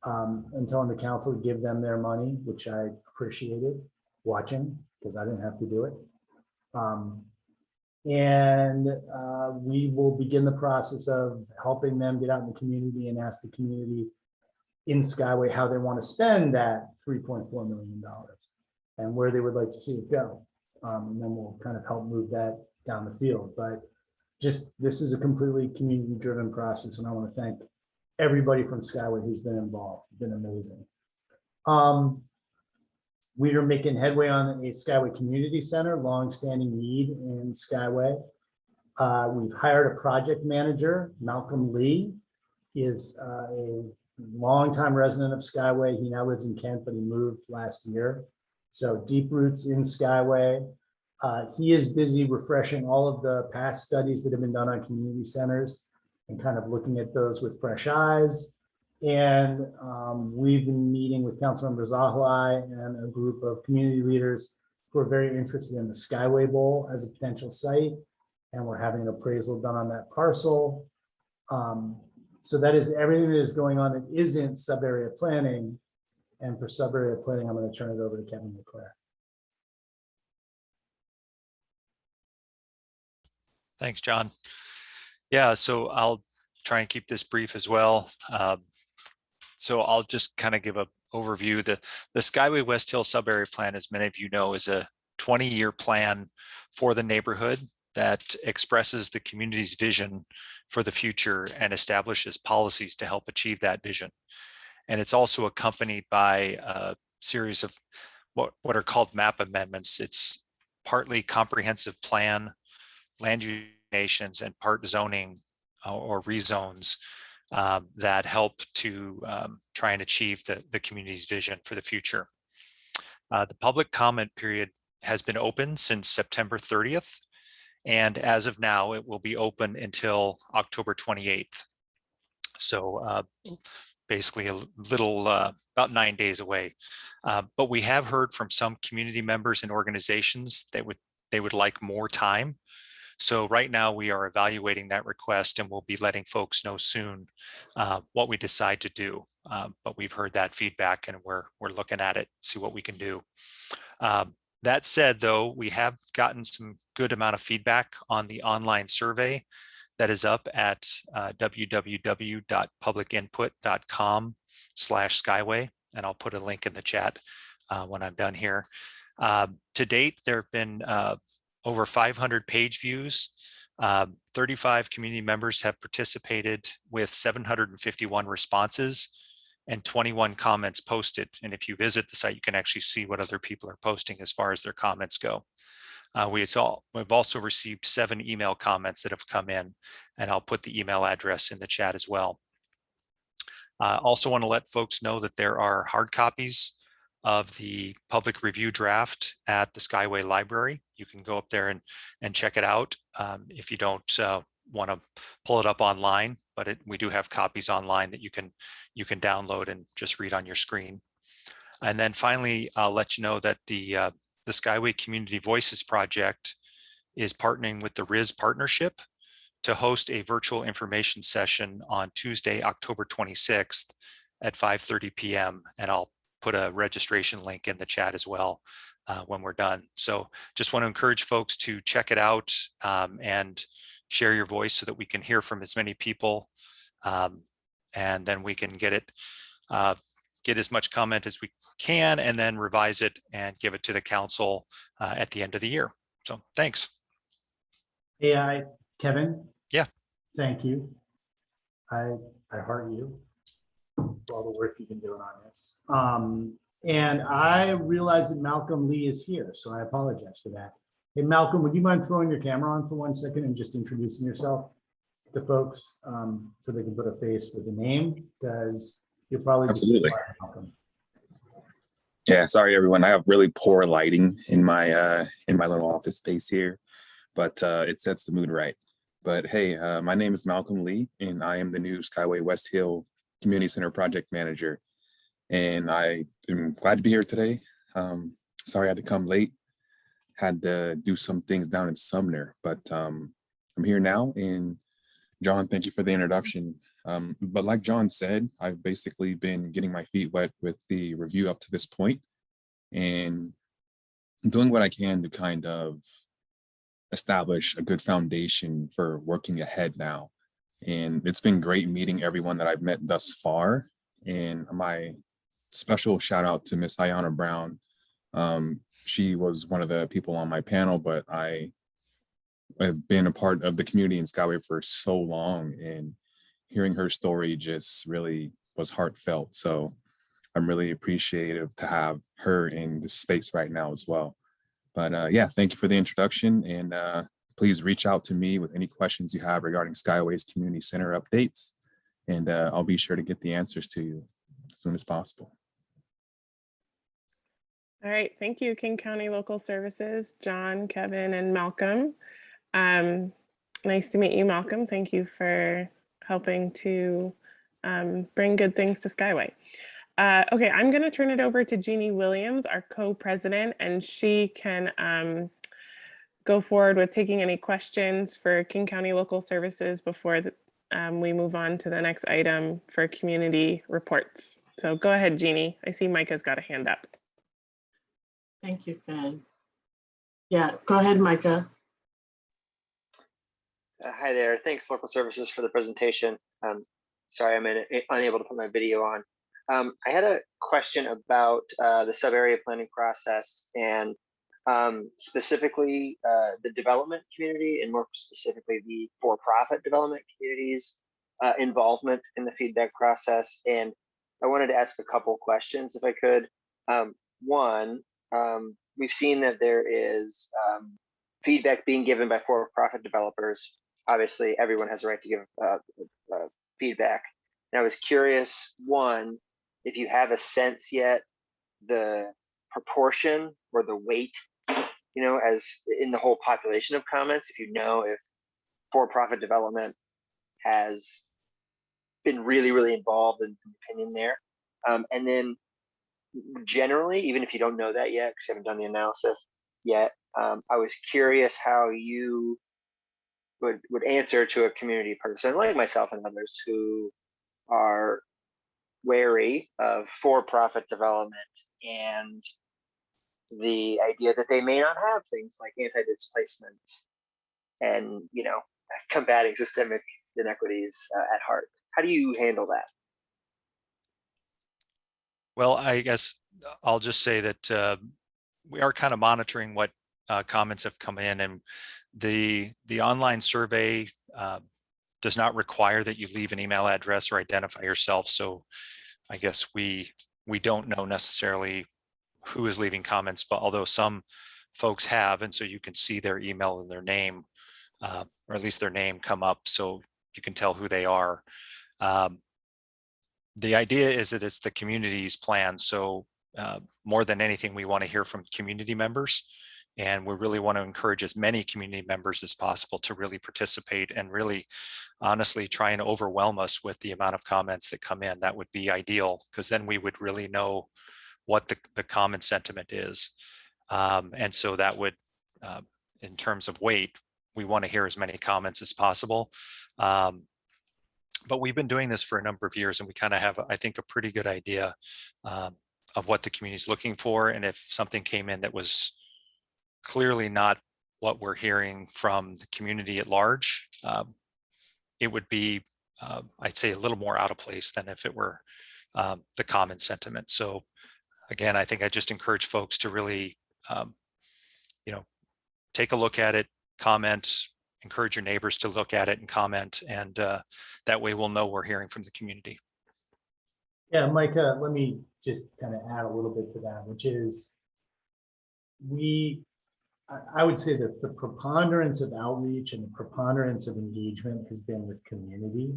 and telling the council to give them their money, which I appreciated watching because I didn't have to do it. We will begin the process of helping them get out in the community and ask the community in Skyway how they want to spend that $3.4 million and where they would like to see it go. And then we'll kind of help move that down the field. But just this is a completely community-driven process, and I want to thank everybody from Skyway who's been involved. It's been amazing. We are making headway on a Skyway Community Center, long-standing need in Skyway. We've hired a project manager, Malcolm Lee. He is a longtime resident of Skyway. He now lives in Kent, but he moved last year. So deep roots in Skyway. He is busy refreshing all of the past studies that have been done on community centers and kind of looking at those with fresh eyes. And we've been meeting with Councilmember Zahalai and a group of community leaders who are very interested in the Skyway Bowl as a potential site. And we're having an appraisal done on that parcel. So that is everything that is going on that isn't sub-area planning. And for sub-area planning, I'm going to turn it over to Kevin LeClaire. Thanks, John. Yeah, so I'll try and keep this brief as well. So I'll just kind of give an overview. The Skyway West Hill sub-area plan, as many of you know, is a 20-year plan for the neighborhood that expresses the community's vision for the future and establishes policies to help achieve that vision. And it's also accompanied by a series of what are called map amendments. It's partly comprehensive plan, land use nations, and part zoning or rezones that help to try and achieve the community's vision for the future. The public comment period has been open since September 30th. And as of now, it will be open until October 28th. So basically a little, about 9 days away. But we have heard from some community members and organizations that they would like more time. So right now we are evaluating that request, and we'll be letting folks know soon what we decide to do. But we've heard that feedback, and we're looking at it, see what we can do. That said, though, we have gotten some good amount of feedback on the online survey that is up at www.publicinput.com/Skyway, and I'll put a link in the chat when I'm done here. To date, there have been over 500 page views. 35 community members have participated with 751 responses and 21 comments posted. And if you visit the site, you can actually see what other people are posting as far as their comments go. We've also received 7 email comments that have come in, and I'll put the email address in the chat as well. I also want to let folks know that there are hard copies of the public review draft at the Skyway Library. You can go up there and check it out if you don't want to pull it up online, but we do have copies online that you can download and just read on your screen. And then finally, I'll let you know that the Skyway Community Voices Project is partnering with the RIS Partnership to host a virtual information session on Tuesday, October 26th at 5:30 p.m. And I'll put a registration link in the chat as well when we're done. So just want to encourage folks to check it out and share your voice so that we can hear from as many people, and then we can get as much comment as we can, and then revise it and give it to the council at the end of the year. So thanks. Hey, Kevin. Yeah. Thank you. I heart you for all the work you've been doing on this. And I realize that Malcolm Lee is here, so I apologize for that. Hey, Malcolm, would you mind throwing your camera on for 1 second and just introducing yourself to folks so they can put a face with a name? Because you're probably absolutely. Malcolm. Yeah, sorry everyone. I have really poor lighting in my little office space here, but it sets the mood right. But hey, my name is Malcolm Lee, and I am the new Skyway West Hill Community Center Project Manager. And I am glad to be here today. Sorry I had to come late. Had to do some things down in Sumner, but I'm here now. And John, thank you for the introduction. But like John said, I've basically been getting my feet wet with the review up to this point and doing what I can to kind of establish a good foundation for working ahead now. And it's been great meeting everyone that I've met thus far. And my special shout out to Miss Ayanna Brown. She was one of the people on my panel, but I have been a part of the community in Skyway for so long, and hearing her story just really was heartfelt. So I'm really appreciative to have her in this space right now as well. But yeah, thank you for the introduction, and please reach out to me with any questions you have regarding Skyway's Community Center updates, and I'll be sure to get the answers to you as soon as possible. All right, thank you, King County Local Services, John, Kevin, and Malcolm. Nice to meet you, Malcolm. Thank you for helping to bring good things to Skyway. Okay, I'm going to turn it over to Jeannie Williams, our co-president, and she can go forward with taking any questions for King County Local Services before we move on to the next item for community reports. So go ahead, Jeannie. I see Micah's got a hand up. Thank you, Fed. Yeah, go ahead, Micah. Hi there. Thanks, Local Services, for the presentation. Sorry, I'm unable to put my video on. I had a question about the sub-area planning process and specifically the development community, and more specifically the for-profit development community's involvement in the feedback process. And I wanted to ask a couple questions if I could. One, we've seen that there is feedback being given by for-profit developers. Obviously, everyone has a right to give feedback. And I was curious, one, if you have a sense yet, the proportion or the weight, you know, as in the whole population of comments, if you know if for-profit development has been really, really involved in the opinion there. And then generally, even if you don't know that yet, because you haven't done the analysis yet, I was curious how you would answer to a community person like myself and others who are wary of for-profit development and the idea that they may not have things like anti-displacement and, you know, combating systemic inequities at heart. How do you handle that? Well, I guess I'll just say that we are kind of monitoring what comments have come in, and the online survey does not require that you leave an email address or identify yourself. So I guess we don't know necessarily who is leaving comments, but although some folks have, and so you can see their email and their name, or at least their name come up, so you can tell who they are. The idea is that it's the community's plan. So more than anything, we want to hear from community members, and we really want to encourage as many community members as possible to really participate and really honestly try and overwhelm us with the amount of comments that come in. That would be ideal, because then we would really know what the common sentiment is. And so that would, in terms of weight, we want to hear as many comments as possible. But we've been doing this for a number of years, and we kind of have, I think, a pretty good idea of what the community is looking for. And if something came in that was clearly not what we're hearing from the community at large, it would be, I'd say, a little more out of place than if it were the common sentiment. So again, I think I just encourage folks to really, you know, take a look at it, comment, encourage your neighbors to look at it and comment, and that way we'll know we're hearing from the community. Yeah, Micah, let me just kind of add a little bit to that, which is I would say that the preponderance of outreach and the preponderance of engagement has been with community,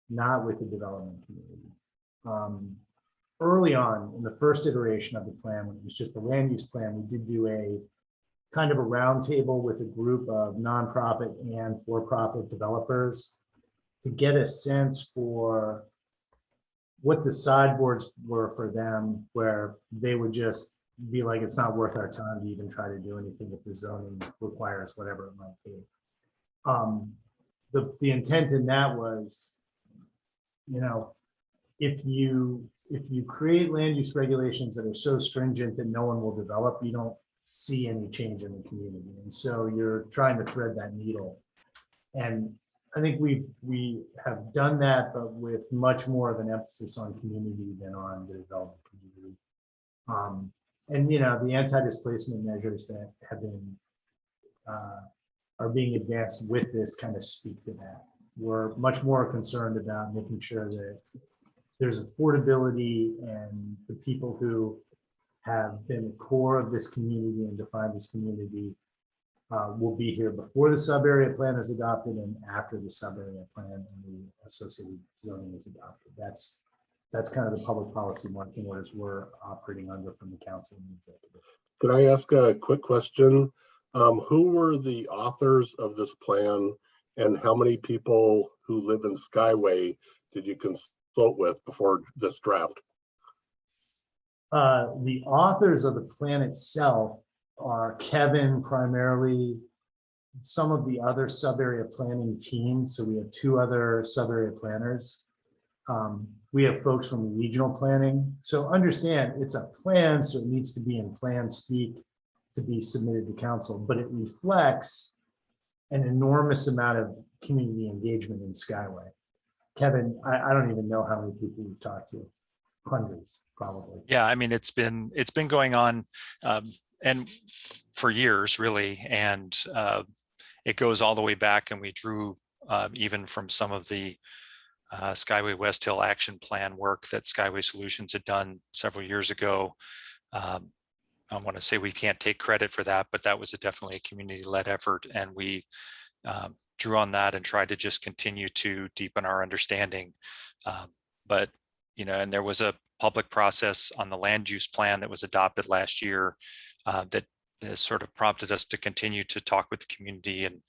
not with the development community. Early on in the first iteration of the plan, when it was just the land use plan, we did do a kind of a roundtable with a group of nonprofit and for-profit developers to get a sense for what the sideboards were for them, where they would just be like, it's not worth our time to even try to do anything if the zoning requires whatever it might be. The intent in that was, you know, if you create land use regulations that are so stringent that no one will develop, you don't see any change in the community. And so you're trying to thread that needle. And I think we have done that, but with much more of an emphasis on community than on the development community. And you know, the anti-displacement measures that have been are being advanced with this kind of speak to that. We're much more concerned about making sure that there's affordability, and the people who have been the core of this community and define this community will be here before the sub-area plan is adopted and after the sub-area plan and the associated zoning is adopted. That's kind of the public policy marching orders we're operating under from the council and the executive. Could I ask a quick question? Who were the authors of this plan, and how many people who live in Skyway did you consult with before this draft? The authors of the plan itself are Kevin, primarily, some of the other sub-area planning teams. So we have 2 other sub-area planners. We have folks from regional planning. So understand, it's a plan, so it needs to be in plan speak to be submitted to council, but it reflects an enormous amount of community engagement in Skyway. Kevin, I don't even know how many people we've talked to. Hundreds, probably. Yeah, I mean, it's been going on and for years, really, and it goes all the way back, and we drew even from some of the Skyway West Hill action plan work that Skyway Solutions had done several years ago. I want to say we can't take credit for that, but that was definitely a community-led effort, and we drew on that and tried to just continue to deepen our understanding. But you know, and there was a public process on the land use plan that was adopted last year that has sort of prompted us to continue to talk with the community and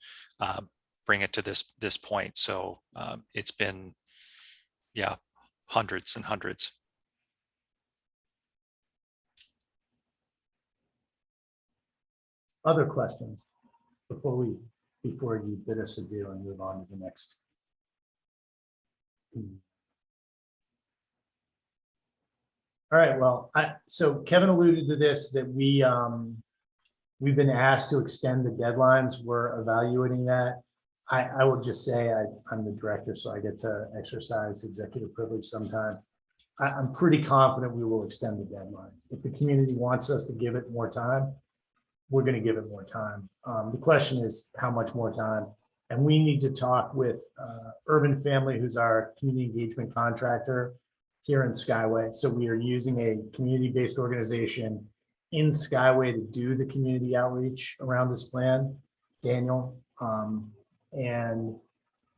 bring it to this point. So it's been yeah, hundreds and hundreds. Other questions before you bid us adieu and move on to the next? All right, well, so Kevin alluded to this, that we've been asked to extend the deadlines. We're evaluating that. I will just say I'm the director, so I get to exercise executive privilege sometime. I'm pretty confident we will extend the deadline. If the community wants us to give it more time, we're going to give it more time. The question is how much more time, and we need to talk with Urban Family, who's our community engagement contractor here in Skyway. So we are using a community-based organization in Skyway to do the community outreach around this plan, Daniel. And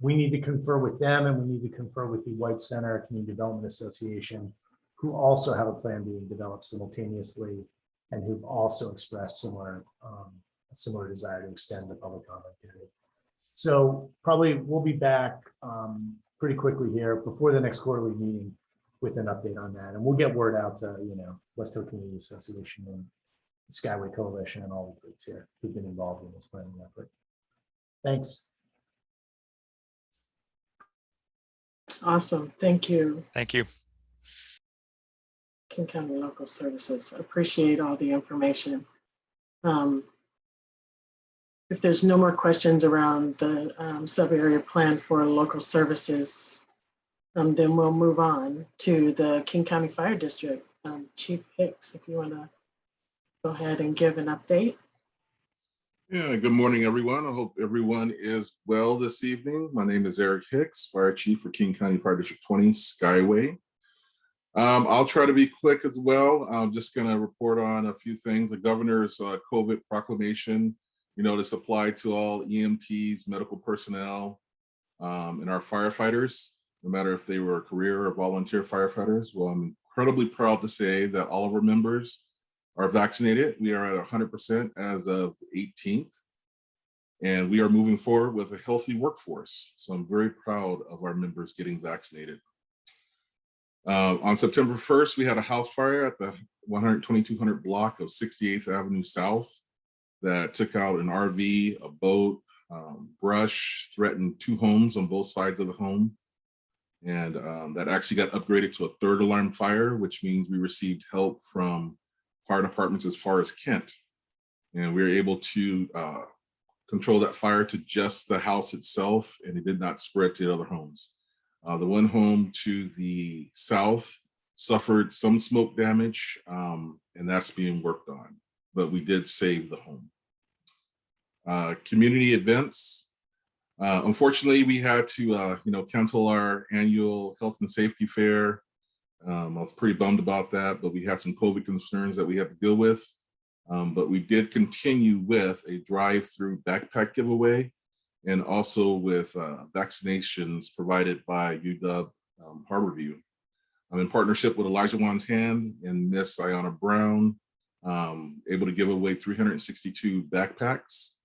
we need to confer with them, and we need to confer with the White Center Community Development Association, who also have a plan being developed simultaneously, and who've also expressed similar desire to extend the public comment period. So probably we'll be back pretty quickly here before the next quarterly meeting with an update on that. And we'll get word out to, West Hill Community Association and the Skyway Coalition and all the groups here who've been involved in this planning effort. Thanks. Awesome. Thank you. Thank you. King County Local Services. Appreciate all the information. If there's no more questions around the sub-area plan for local services, then we'll move on to the King County Fire District. Chief Hicks, if you want to go ahead and give an update. Yeah, good morning, everyone. I hope everyone is well this evening. My name is Eric Hicks, Fire Chief for King County Fire District 20, Skyway. I'll try to be quick as well. I'm just going to report on a few things. The governor's COVID proclamation, this applied to all EMTs, medical personnel, and our firefighters, no matter if they were career or volunteer firefighters. Well, I'm incredibly proud to say that all of our members are vaccinated. We are at 100% as of the 18th, and we are moving forward with a healthy workforce. So I'm very proud of our members getting vaccinated. On September 1st, we had a house fire at the 12200 block of 68th Avenue South that took out an RV, a boat, brush, threatened 2 homes on both sides of the home. And that actually got upgraded to a 3rd alarm fire, which means we received help from fire departments as far as Kent. And we were able to control that fire to just the house itself, and it did not spread to the other homes. The one home to the south suffered some smoke damage, and that's being worked on, but we did save the home. Community events. Unfortunately, we had to, cancel our annual health and safety fair. I was pretty bummed about that, but we had some COVID concerns that we had to deal with. But we did continue with a drive-through backpack giveaway, and also with vaccinations provided by UW Harborview. I'm in partnership with Elijah Wan's Hand and Miss Ayanna Brown, able to give away 362 backpacks.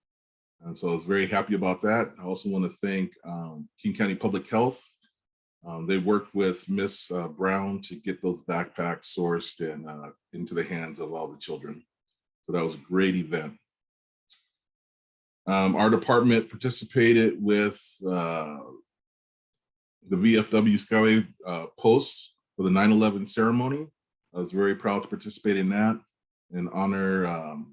And so I was very happy about that. I also want to thank King County Public Health. They worked with Miss Brown to get those backpacks sourced and into the hands of all the children. So that was a great event. Our department participated with the VFW Skyway post for the 9/11 ceremony. I was very proud to participate in that and honor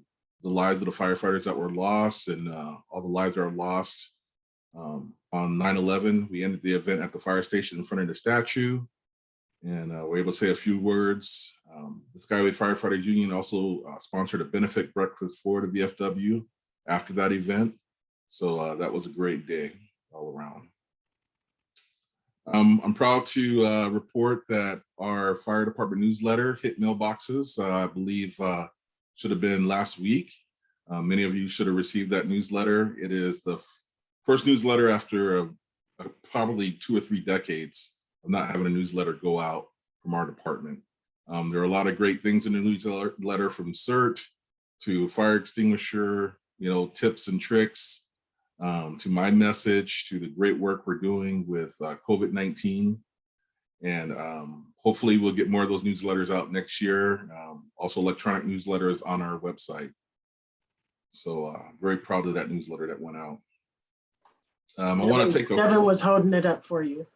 the lives of the firefighters that were lost, and all the lives that are lost on 9/11. We ended the event at the fire station in front of the statue, and we're able to say a few words. The Skyway Firefighters Union also sponsored a benefit breakfast for the VFW after that event. So that was a great day all around. I'm proud to report that our fire department newsletter hit mailboxes, I believe should have been last week. Many of you should have received that newsletter. It is the first newsletter after probably 2 or 3 decades of not having a newsletter go out from our department. There are a lot of great things in the newsletter, from CERT to fire extinguisher, tips and tricks, to my message, to the great work we're doing with COVID-19. And hopefully we'll get more of those newsletters out next year. Also electronic newsletters on our website. So very proud of that newsletter that went out. I want to take a. Devin was holding it up for you.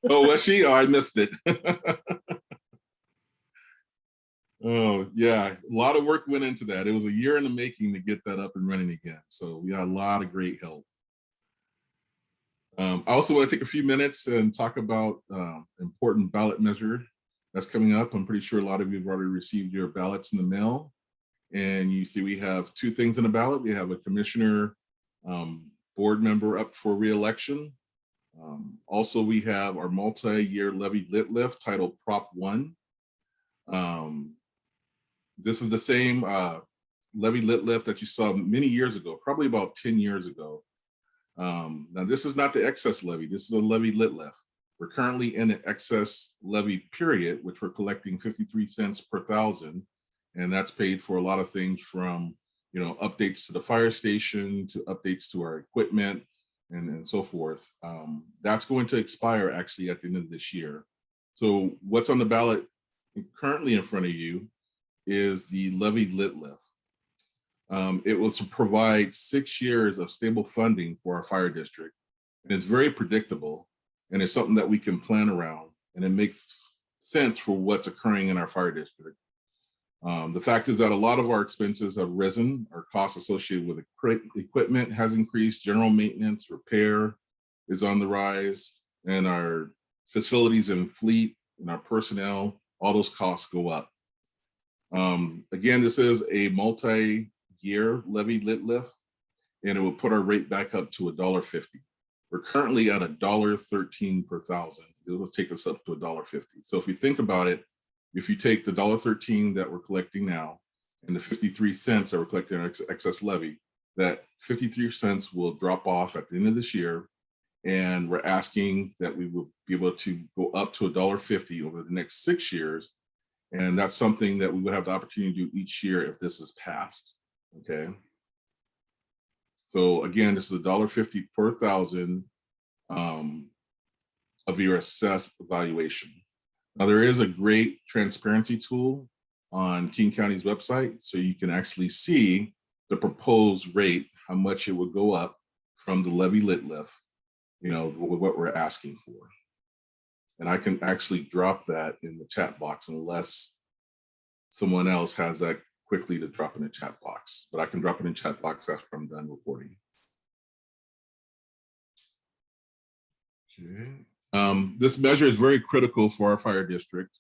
Oh, was she? Oh, I missed it. Oh, yeah. A lot of work went into that. It was a year in the making to get that up and running again. So we got a lot of great help. I also want to take a few minutes and talk about important ballot measure that's coming up. I'm pretty sure a lot of you have already received your ballots in the mail. And you see we have two things in the ballot. We have a commissioner board member up for re-election. Also, we have our multi-year levy lit lift titled Prop 1. This is the same levy lit lift that you saw many years ago, probably about 10 years ago. Now, this is not the excess levy. This is a levy lit lift. We're currently in an excess levy period, which we're collecting 53 cents per thousand. And that's paid for a lot of things from, you know, updates to the fire station to updates to our equipment and so forth. That's going to expire actually at the end of this year. So what's on the ballot currently in front of you is the levy lit lift. It was to provide 6 years of stable funding for our fire district. And it's very predictable, and it's something that we can plan around, and it makes sense for what's occurring in our fire district. The fact is that a lot of our expenses have risen. Our costs associated with equipment has increased, general maintenance, repair is on the rise, and our facilities and fleet and our personnel, all those costs go up. Again, this is a multi-year levy lit lift, and it will put our rate back up to $1.50. We're currently at $1.13 per thousand. It will take us up to $1.50. So if you think about it, if you take the $1.13 that we're collecting now and the 53 cents that we're collecting our excess levy, that 53 cents will drop off at the end of this year. And we're asking that we will be able to go up to $1.50 over the next 6 years. And that's something that we would have the opportunity to do each year if this is passed, okay? So again, this is $1.50 per thousand of your assessed valuation. Now there is a great transparency tool on King County's website, so you can actually see the proposed rate, how much it would go up from the levy lit lift, you know, what we're asking for. And I can actually drop that in the chat box unless someone else has that quickly to drop in the chat box, but I can drop it in the chat box after I'm done reporting. Okay. This measure is very critical for our fire district.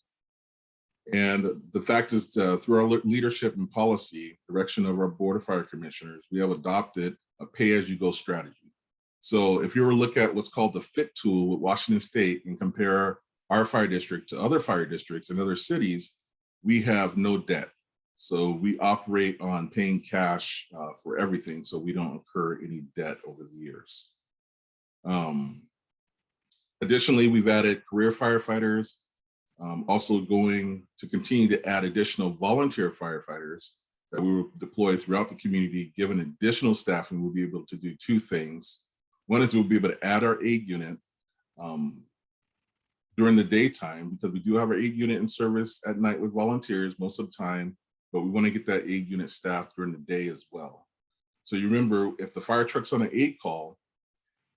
And the fact is, through our leadership and policy direction of our Board of Fire Commissioners, we have adopted a pay-as-you-go strategy. So if you were to look at what's called the FIT tool with Washington State and compare our fire district to other fire districts in other cities, we have no debt. So we operate on paying cash for everything, so we don't incur any debt over the years. Additionally, we've added career firefighters, also going to continue to add additional volunteer firefighters that we will deploy throughout the community. Given additional staffing, we'll be able to do two things. One is we'll be able to add our aid unit during the daytime, because we do have our aid unit in service at night with volunteers most of the time, but we want to get that aid unit staffed during the day as well. So you remember, if the fire truck's on an aid call,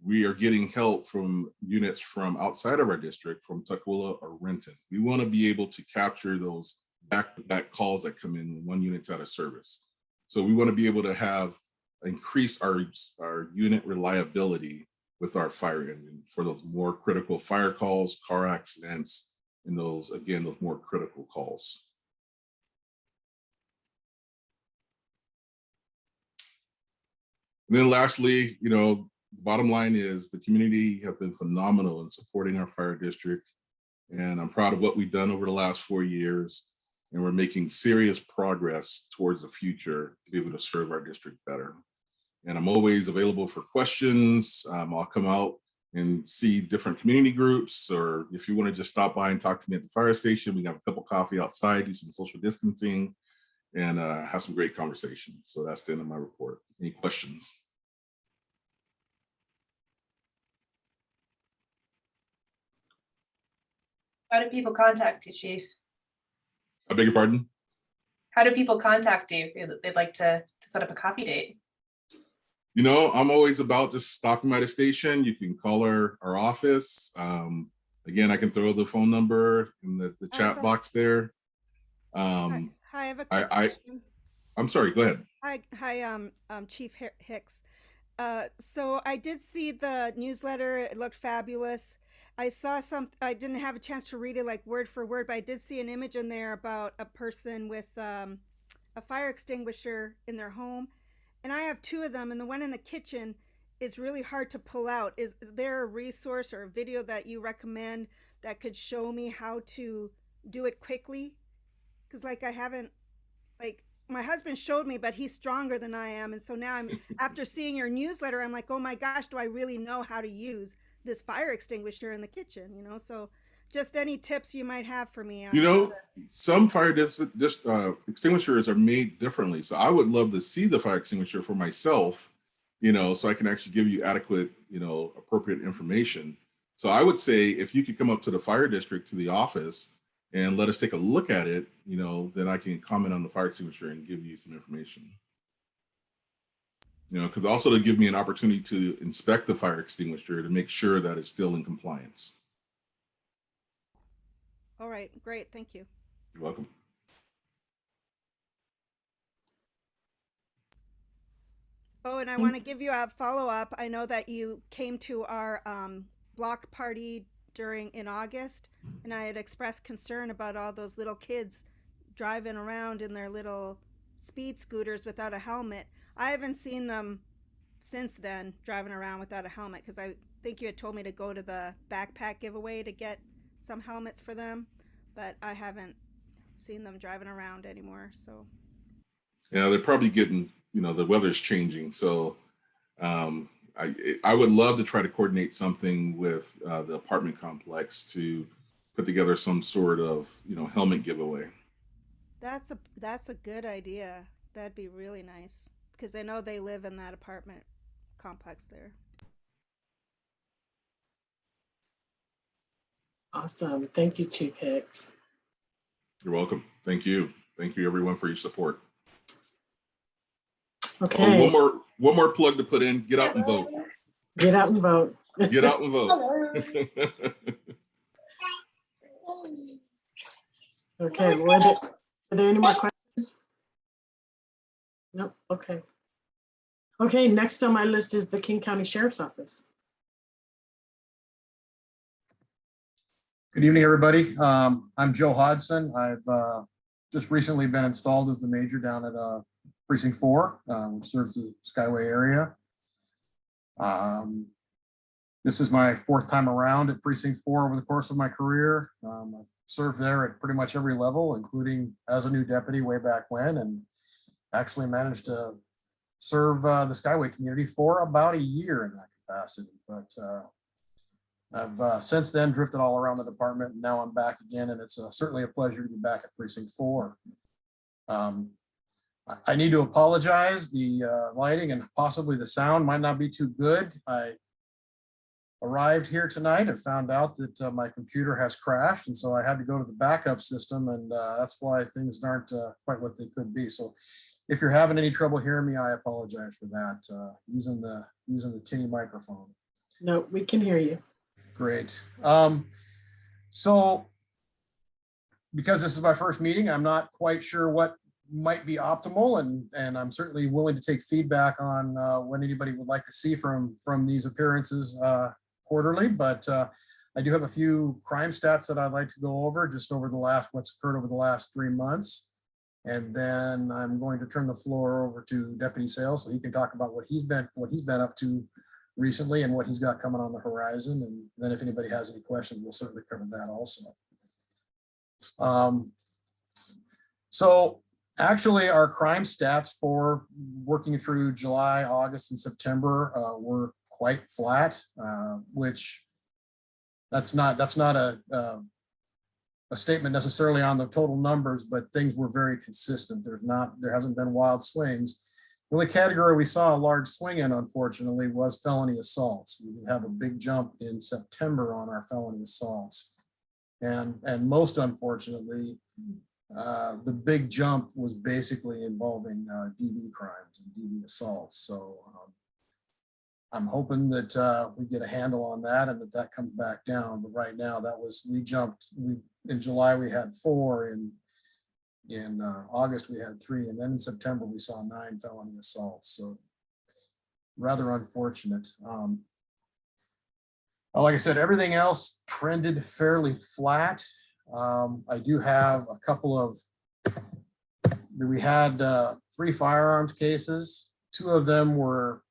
we are getting help from units from outside of our district, from Tukwila or Renton. We want to be able to capture those back-to-back calls that come in when one unit's out of service. So we want to be able to increase our unit reliability with our fire engine for those more critical fire calls, car accidents, and those more critical calls. And then lastly, you know, the bottom line is the community has been phenomenal in supporting our fire district. And I'm proud of what we've done over the last 4 years. And we're making serious progress towards the future to be able to serve our district better. And I'm always available for questions. I'll come out and see different community groups, or if you want to just stop by and talk to me at the fire station, we have a cup of coffee outside, do some social distancing, and have some great conversations. So that's the end of my report. Any questions? How do people contact you, Chief? I beg your pardon? How do people contact you if they'd like to set up a coffee date? You know, I'm always about just stopping by the station. You can call our office. Again, I can throw the phone number in the chat box there. Hi, I have a quick question. I'm sorry, go ahead. Hi, Chief Hicks. So I did see the newsletter. It looked fabulous. I saw I didn't have a chance to read it like word for word, but I did see an image in there about a person with a fire extinguisher in their home. And I have two of them, and the one in the kitchen is really hard to pull out. Is there a resource or a video that you recommend that could show me how to do it quickly? Because like I haven't, like my husband showed me, but he's stronger than I am. And so now I'm, after seeing your newsletter, I'm like, oh my gosh, do I really know how to use this fire extinguisher in the kitchen? You know, so just any tips you might have for me. You know, some fire extinguishers are made differently. So I would love to see the fire extinguisher for myself, you know, so I can actually give you adequate, you know, appropriate information. So I would say if you could come up to the fire district, to the office, and let us take a look at it, you know, then I can comment on the fire extinguisher and give you some information. You know, because also to give me an opportunity to inspect the fire extinguisher to make sure that it's still in compliance. All right, great, thank you. You're welcome. Oh, and I want to give you a follow-up. I know that you came to our block party in August, and I had expressed concern about all those little kids driving around in their little speed scooters without a helmet. I haven't seen them since then driving around without a helmet, because I think you had told me to go to the backpack giveaway to get some helmets for them, but I haven't seen them driving around anymore. So yeah, they're probably getting, you know, the weather's changing, so I would love to try to coordinate something with the apartment complex to put together some sort of, you know, helmet giveaway. that's a good idea. That'd be really nice, because I know they live in that apartment complex there. Awesome. Thank you, Chief Hicks. You're welcome. Thank you. Thank you, everyone, for your support. Okay. Oh, one more plug to put in. Get out and vote. Get out and vote. Get out and vote. Okay. Are there any more questions? Nope. Okay. Okay. Next on my list is the King County Sheriff's Office. Good evening, everybody. I'm Joe Hodgson. I've just recently been installed as the major down at Precinct 4, which serves the Skyway area. This is my 4th time around at Precinct 4 over the course of my career. I've served there at pretty much every level, including as a new deputy way back when, and actually managed to serve the Skyway community for about a year in that capacity. But I've since then drifted all around the department, and now I'm back again, and it's certainly a pleasure to be back at Precinct 4. I need to apologize. The lighting and possibly the sound might not be too good. I arrived here tonight and found out that my computer has crashed, and so I had to go to the backup system, and that's why things aren't quite what they could be. So if you're having any trouble hearing me, I apologize for that, using the tinny microphone. No, we can hear you. Great. So because this is my first meeting, I'm not quite sure what might be optimal, and I'm certainly willing to take feedback on what anybody would like to see from these appearances quarterly, but I do have a few crime stats that I'd like to go over just over what's occurred over the last 3 months. And then I'm going to turn the floor over to Deputy Sales so he can talk about what he's been up to recently and what he's got coming on the horizon. And then if anybody has any questions, we'll certainly cover that also. So actually our crime stats for working through July, August, and September were quite flat, which that's not a statement necessarily on the total numbers, but things were very consistent. There hasn't been wild swings. The only category we saw a large swing in, unfortunately, was felony assaults. We did have a big jump in September on our felony assaults. And most unfortunately, the big jump was basically involving DV crimes and DV assaults. So I'm hoping that we get a handle on that and that comes back down. But right now, in July we had 4, in August we had 3, and then in September we saw 9 felony assaults. So rather unfortunate. Like I said, everything else trended fairly flat. I do have a couple of, we had 3 firearms cases. 2 of them were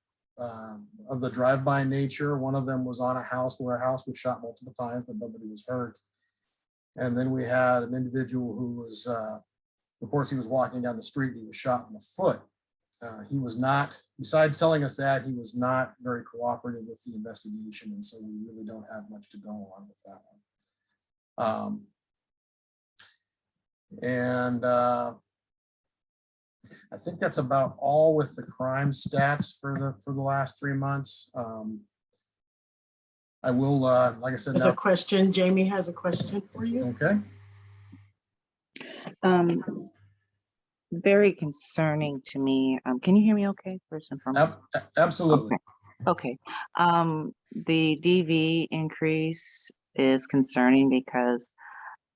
of the drive-by nature. One of them was on a house where a house was shot multiple times, but nobody was hurt. And then we had an individual who was, reports he was walking down the street and he was shot in the foot. He was not, besides telling us that, he was not very cooperative with the investigation. And so we really don't have much to go on with that one. I think that's about all with the crime stats for the last 3 months. I will, like I said, There's a question. Jamie has a question for you. Okay. Very concerning to me. Can you hear me okay, first and foremost? Absolutely. Okay. The DV increase is concerning because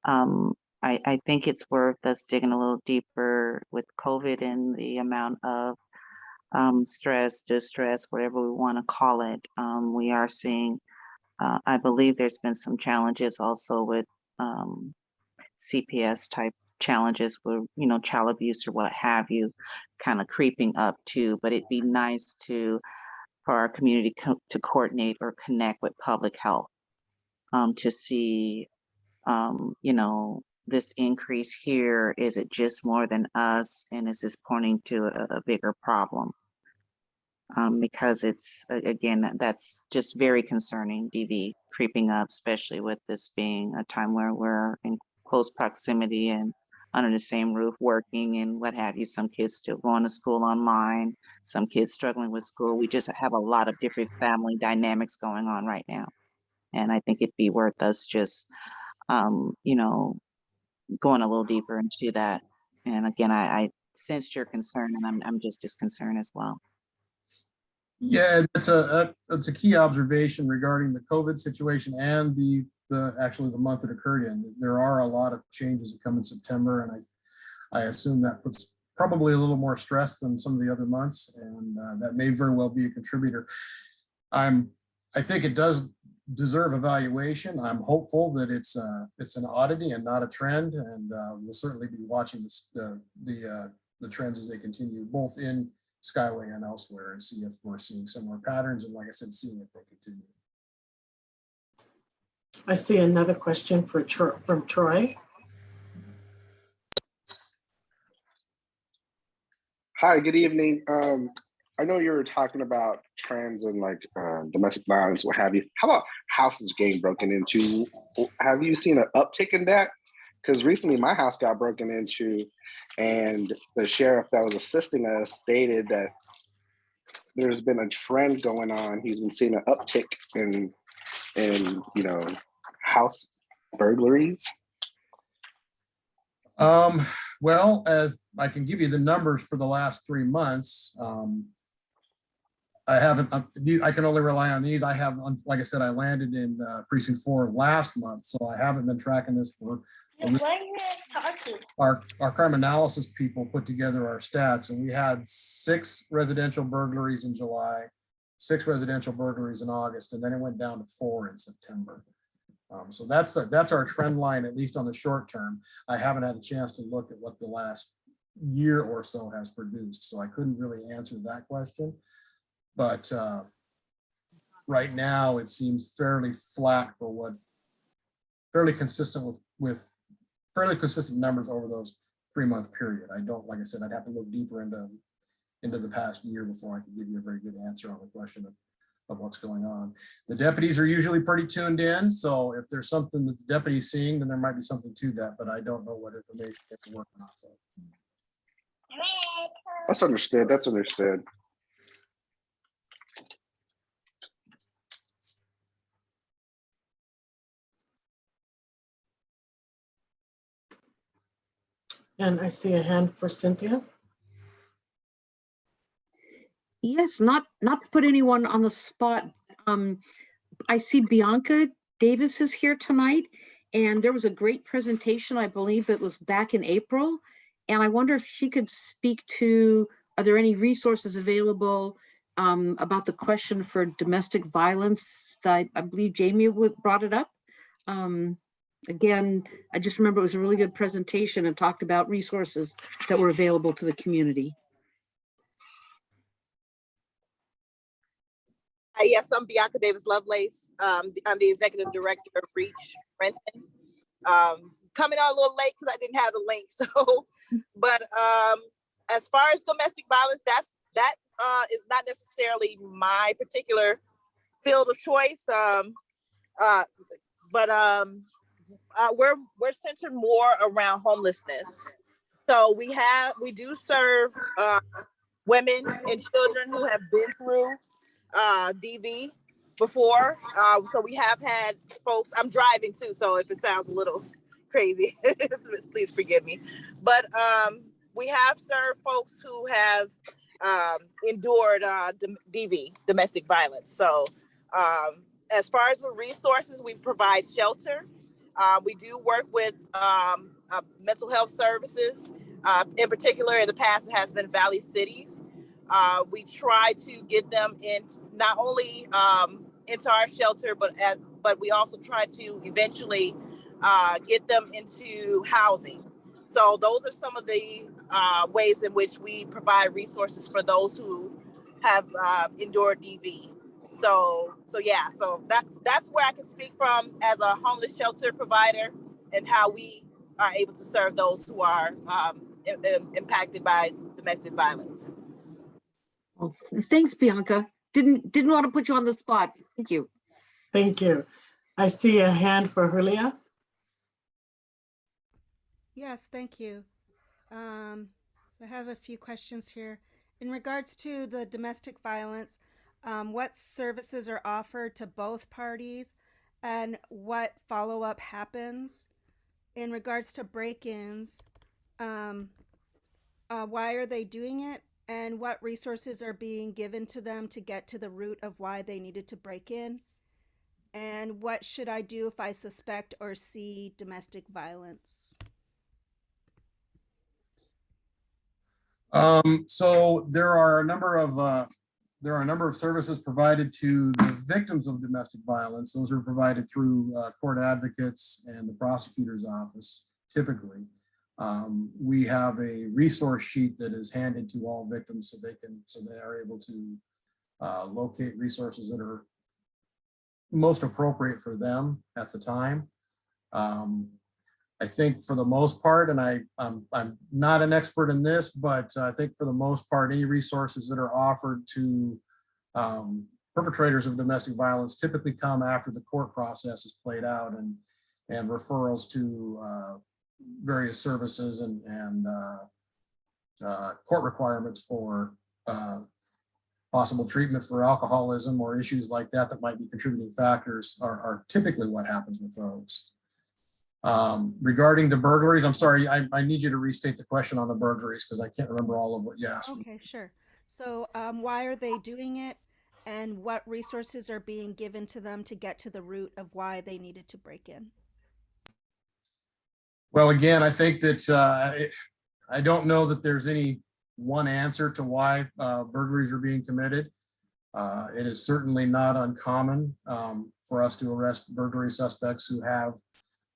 I think it's worth us digging a little deeper with COVID and the amount of stress, distress, whatever we want to call it. We are seeing, I believe there's been some challenges also with CPS type challenges with, child abuse or what have you, kind of creeping up too. But it'd be nice for our community to coordinate or connect with public health to see, this increase here. Is it just more than us? And is this pointing to a bigger problem? Because it's, again, that's just very concerning, DV creeping up, especially with this being a time where we're in close proximity and under the same roof working and what have you. Some kids still going to school online, some kids struggling with school. We just have a lot of different family dynamics going on right now. And I think it'd be worth us just, going a little deeper into that. And again, I sensed your concern, and I'm just as concerned as well. Yeah, that's a key observation regarding the COVID situation and actually the month it occurred in. There are a lot of changes that come in September, and I assume that puts probably a little more stress than some of the other months, and that may very well be a contributor. I think it does deserve evaluation. I'm hopeful that it's an oddity and not a trend, and we'll certainly be watching the trends as they continue, both in Skyway and elsewhere, and see if we're seeing similar patterns, and like I said, seeing if they continue. I see another question from Troy. Hi, good evening. I know you were talking about trends and domestic violence, what have you. How about houses getting broken into? Have you seen an uptick in that? Because recently my house got broken into, and the sheriff that was assisting us stated that there's been a trend going on. He's been seeing an uptick in house burglaries. Well, I can give you the numbers for the last 3 months. I can only rely on these. I have, like I said, I landed in precinct 4 last month, so I haven't been tracking this for. Our crime analysis people put together our stats, and we had 6 residential burglaries in July, 6 residential burglaries in August, and then it went down to 4 in September. So that's our trend line, at least on the short term. I haven't had a chance to look at what the last year or so has produced, so I couldn't really answer that question. But right now it seems fairly flat fairly consistent with fairly consistent numbers over those 3-month period. Like I said, I'd have to look deeper into the past year before I could give you a very good answer on the question of what's going on. The deputies are usually pretty tuned in, so if there's something that the deputy's seeing, then there might be something to that, but I don't know what information they're working on. So. That's understood. That's understood. And I see a hand for Cynthia. Yes, not to put anyone on the spot. I see Bianca Davis is here tonight, and there was a great presentation. I believe it was back in April. And I wonder if she could speak to, are there any resources available about the question for domestic violence? I believe Jamie brought it up. Again, I just remember it was a really good presentation and talked about resources that were available to the community. Yes, I'm Bianca Davis Lovelace. I'm the executive director of Reach Renton. Coming on a little late because I didn't have the link. So, but as far as domestic violence, that is not necessarily my particular field of choice. We're centered more around homelessness. So we do serve women and children who have been through DV before. So we have had folks, I'm driving too, so if it sounds a little crazy, please forgive me. But we have served folks who have endured DV, domestic violence. So as far as with resources, we provide shelter. We do work with mental health services. In particular, in the past, it has been Valley Cities. We try to get them in not only into our shelter, but we also try to eventually get them into housing. So those are some of the ways in which we provide resources for those who have endured DV. So that's where I can speak from as a homeless shelter provider and how we are able to serve those who are impacted by domestic violence. Well, thanks, Bianca. Didn't want to put you on the spot. Thank you. Thank you. I see a hand for Julia. Yes, thank you. So I have a few questions here. In regards to the domestic violence, what services are offered to both parties and what follow-up happens? In regards to break-ins, why are they doing it? And what resources are being given to them to get to the root of why they needed to break in? And what should I do if I suspect or see domestic violence? So there are a number of services provided to the victims of domestic violence. Those are provided through court advocates and the prosecutor's office, typically. We have a resource sheet that is handed to all victims so they are able to locate resources that are most appropriate for them at the time. I think for the most part, and I'm not an expert in this, but I think for the most part, any resources that are offered to perpetrators of domestic violence typically come after the court process is played out and referrals to various services and court requirements for possible treatment for alcoholism or issues like that that might be contributing factors are typically what happens with those. Regarding the burglaries, I'm sorry, I need you to restate the question on the burglaries because I can't remember all of what you asked. Okay, sure. So why are they doing it and what resources are being given to them to get to the root of why they needed to break in? Well, again, I think that I don't know that there's any one answer to why burglaries are being committed. It is certainly not uncommon for us to arrest burglary suspects who have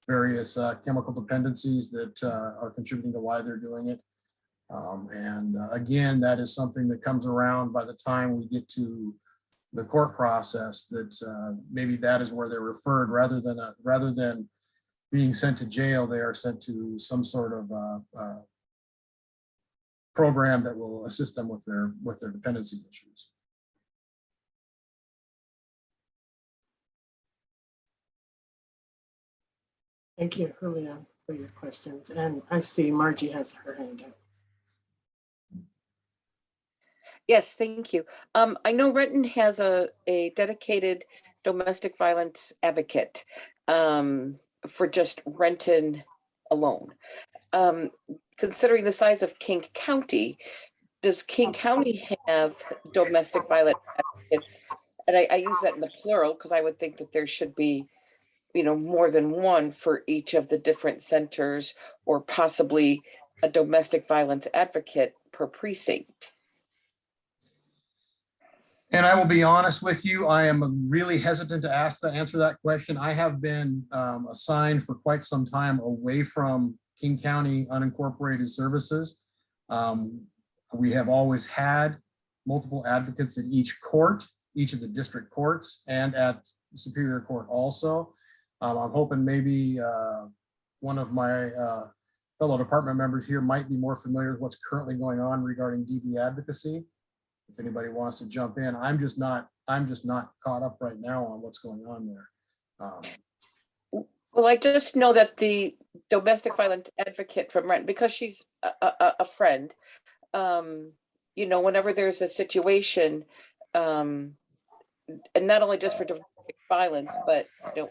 various chemical dependencies that are contributing to why they're doing it. Again, that is something that comes around by the time we get to the court process, that maybe that is where they're referred rather than being sent to jail. They are sent to some sort of program that will assist them with their dependency issues. Thank you, Julia, for your questions. And I see Margie has her hand up. Yes, thank you. I know Renton has a dedicated domestic violence advocate for just Renton alone. considering the size of King County, does King County have domestic violence advocates? And I use that in the plural because I would think that there should be, more than one for each of the different centers, or possibly a domestic violence advocate per precinct. And I will be honest with you, I am really hesitant to answer that question. I have been assigned for quite some time away from King County unincorporated services. We have always had multiple advocates in each court, each of the district courts, and at Superior Court also. I'm hoping maybe one of my fellow department members here might be more familiar with what's currently going on regarding DV advocacy. If anybody wants to jump in, I'm just not caught up right now on what's going on there. Well, I just know that the domestic violence advocate from Renton, because she's a friend, whenever there's a situation, and not only just for domestic violence, but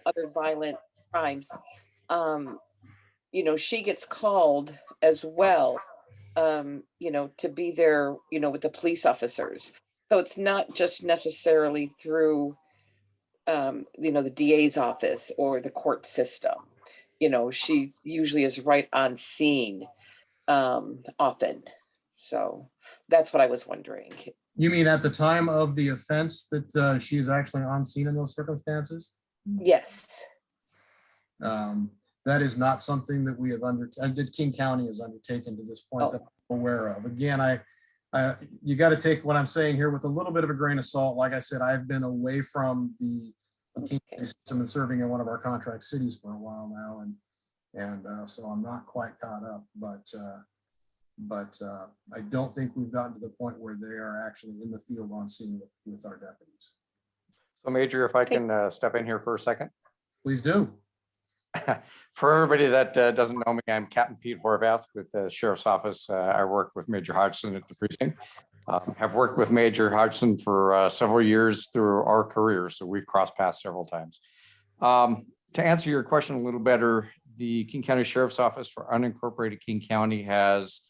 other violent crimes, she gets called as well, to be there, with the police officers. So it's not just necessarily through, the DA's office or the court system. She usually is right on scene often. So that's what I was wondering. You mean at the time of the offense that she is actually on scene in those circumstances? Yes. That is not something that we have that King County has undertaken to this point that I'm aware of. Again, you got to take what I'm saying here with a little bit of a grain of salt. Like I said, I've been away from the King County system and serving in one of our contract cities for a while now, and so I'm not quite caught up. But I don't think we've gotten to the point where they are actually in the field on scene with our deputies. So Major, if I can step in here for a second. Please do. For everybody that doesn't know me, I'm Captain Pete Horvath with the Sheriff's Office. I work with Major Hodgson at the precinct. I've worked with Major Hodgson for several years through our careers, so we've crossed paths several times. To answer your question a little better, the King County Sheriff's Office for unincorporated King County has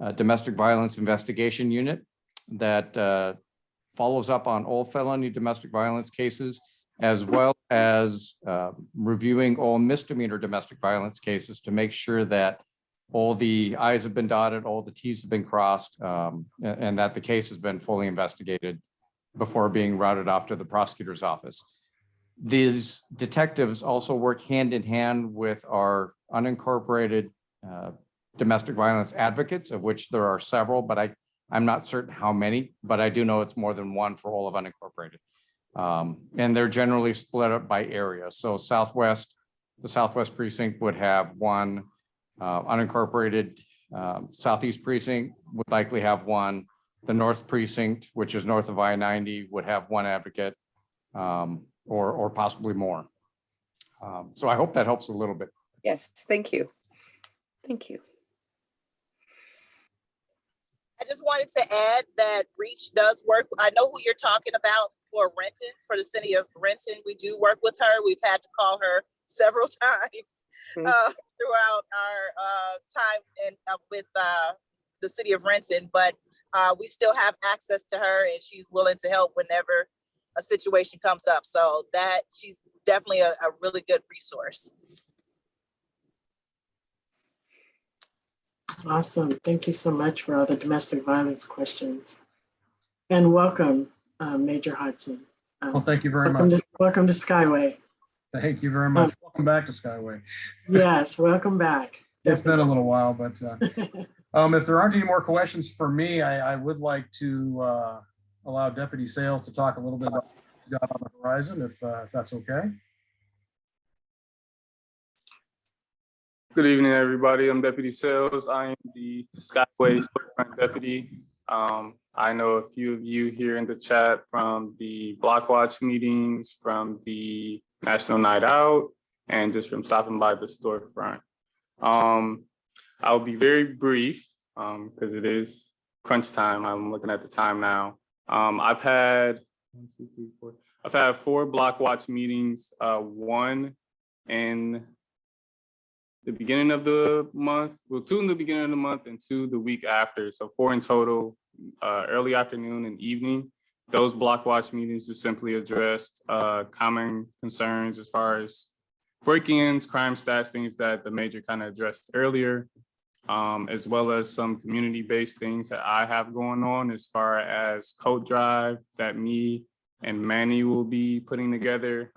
a domestic violence investigation unit that follows up on all felony domestic violence cases, as well as reviewing all misdemeanor domestic violence cases to make sure that all the I's have been dotted, all the T's have been crossed, and that the case has been fully investigated before being routed off to the prosecutor's office. These detectives also work hand in hand with our unincorporated domestic violence advocates, of which there are several, but I'm not certain how many, but I do know it's more than one for all of unincorporated. And they're generally split up by area. So the Southwest precinct would have one, unincorporated Southeast precinct would likely have one. The North precinct, which is north of I-90, would have one advocate, or possibly more. So I hope that helps a little bit. Yes, thank you. Thank you. I just wanted to add that Reach does work. I know who you're talking about for Renton, for the city of Renton. We do work with her. We've had to call her several times throughout our time with the city of Renton, but we still have access to her, and she's willing to help whenever a situation comes up. So that she's definitely a really good resource. Awesome. Thank you so much for all the domestic violence questions. And welcome, Major Hodgson. Well, thank you very much. Welcome to Skyway. Thank you very much. Welcome back to Skyway. Yes, welcome back. It's been a little while, but if there aren't any more questions for me, I would like to allow Deputy Sales to talk a little bit about what he's got on the horizon, if that's okay. Good evening, everybody. I'm Deputy Sales. I am the Skyway Storefront Deputy. I know a few of you here in the chat from the Block Watch meetings, from the National Night Out, and just from stopping by the storefront. I'll be very brief because it is crunch time. I'm looking at the time now. I've had 4 Block Watch meetings, one in the beginning of the month, well, 2 in the beginning of the month and 2 the week after. So 4 in total, early afternoon and evening. Those block watch meetings just simply addressed common concerns as far as break-ins, crime stats, things that the major kind of addressed earlier, as well as some community-based things that I have going on as far as coat drive that me and Manny will be putting together.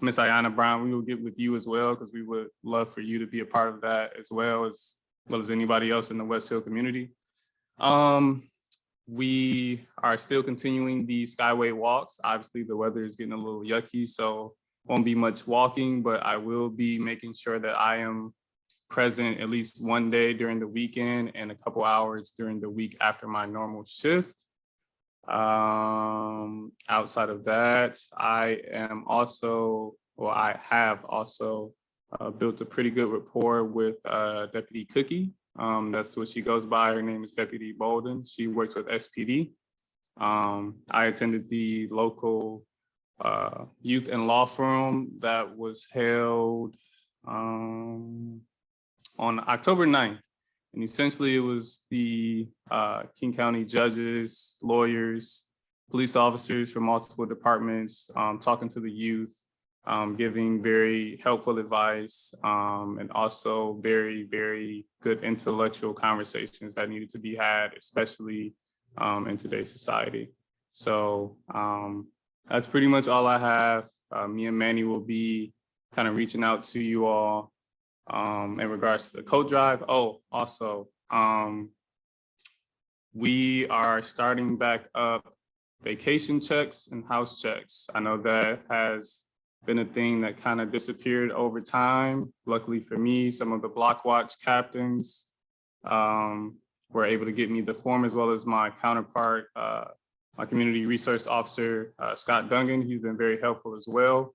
Miss Ayana Brown, we will get with you as well, because we would love for you to be a part of that as well as anybody else in the West Hill community. We are still continuing the Skyway walks. Obviously, the weather is getting a little yucky, so won't be much walking, but I will be making sure that I am present at least one day during the weekend and a couple hours during the week after my normal shift. Outside of that, I have also built a pretty good rapport with Deputy Cookie. That's what she goes by. Her name is Deputy Bolden. She works with SPD. I attended the local youth and law forum that was held on October 9th. And essentially it was the King County judges, lawyers, police officers from multiple departments talking to the youth, giving very helpful advice, and also very, very good intellectual conversations that needed to be had, especially in today's society. So that's pretty much all I have. Me and Manny will be kind of reaching out to you all in regards to the coat drive. Oh, also, we are starting back up vacation checks and house checks. I know that has been a thing that kind of disappeared over time. Luckily for me, some of the block watch captains were able to get me the form, as well as my counterpart, my community resource officer, Scott Dungan. He's been very helpful as well.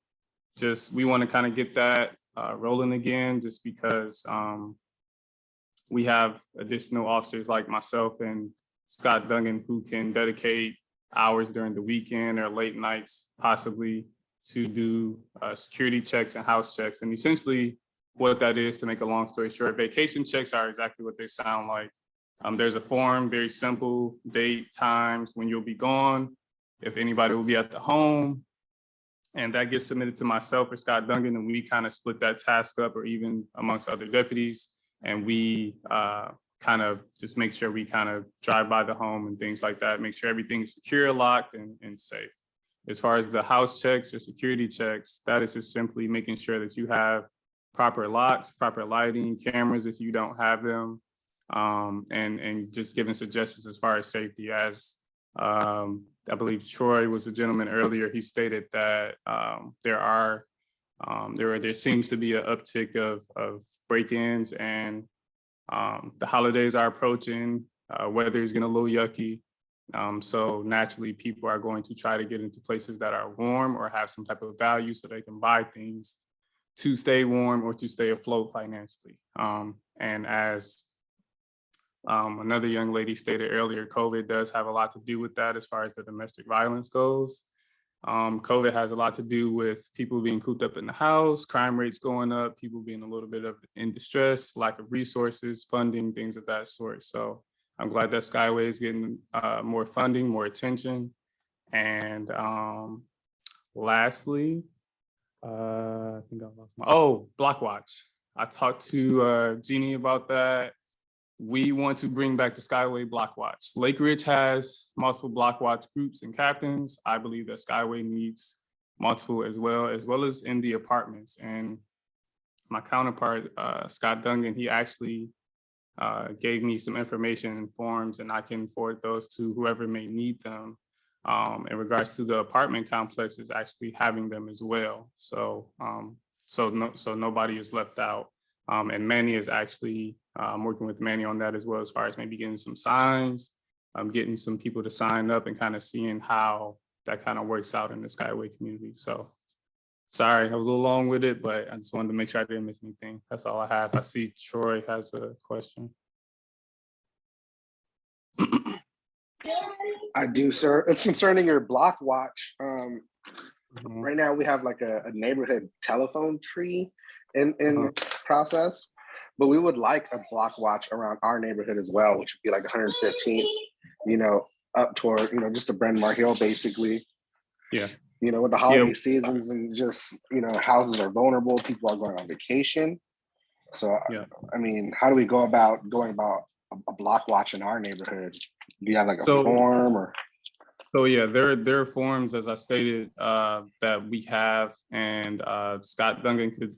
Just, we want to kind of get that rolling again, just because we have additional officers like myself and Scott Dungan who can dedicate hours during the weekend or late nights possibly to do security checks and house checks. And essentially what that is, to make a long story short, vacation checks are exactly what they sound like. There's a form, very simple, date, times, when you'll be gone, if anybody will be at the home, and that gets submitted to myself or Scott Dungan, and we kind of split that task up, or even amongst other deputies, and we kind of just make sure we kind of drive by the home and things like that, make sure everything's secure, locked, and safe. As far as the house checks or security checks, that is just simply making sure that you have proper locks, proper lighting, cameras if you don't have them, and just giving suggestions as far as safety. As I believe Troy was a gentleman earlier, he stated that there seems to be an uptick of break-ins, and the holidays are approaching, weather is getting a little yucky. So naturally people are going to try to get into places that are warm or have some type of value so they can buy things to stay warm or to stay afloat financially. And as another young lady stated earlier, COVID does have a lot to do with that as far as the domestic violence goes. COVID has a lot to do with people being cooped up in the house, crime rates going up, people being a little bit in distress, lack of resources, funding, things of that sort. So I'm glad that Skyway is getting more funding, more attention. And lastly, I think I lost my, Block Watch. I talked to Jeannie about that. We want to bring back the Skyway Block Watch. Lake Ridge has multiple Block Watch groups and captains. I believe that Skyway needs multiple as well as in the apartments. And my counterpart, Scott Dungan, he actually gave me some information and forms, and I can forward those to whoever may need them. In regards to the apartment complexes, actually having them as well. So so nobody is left out. And Manny is actually working with Manny on that as well, as far as maybe getting some signs, getting some people to sign up, and kind of seeing how that kind of works out in the Skyway community. So sorry, I was a little long with it, but I just wanted to make sure I didn't miss anything. That's all I have. I see Troy has a question. I do, sir. It's concerning your block watch. Right now we have like a neighborhood telephone tree in process, but we would like a block watch around our neighborhood as well, which would be like 115th, you know, up toward, you know, just to Bryn Mawr Hill, basically. Yeah. You know, with the holiday seasons and just, you know, houses are vulnerable, people are going on vacation. So, I mean, how do we go about going about a block watch in our neighborhood? Do you have like a form or? So yeah, there are forms, as I stated, that we have, and Scott Duncan could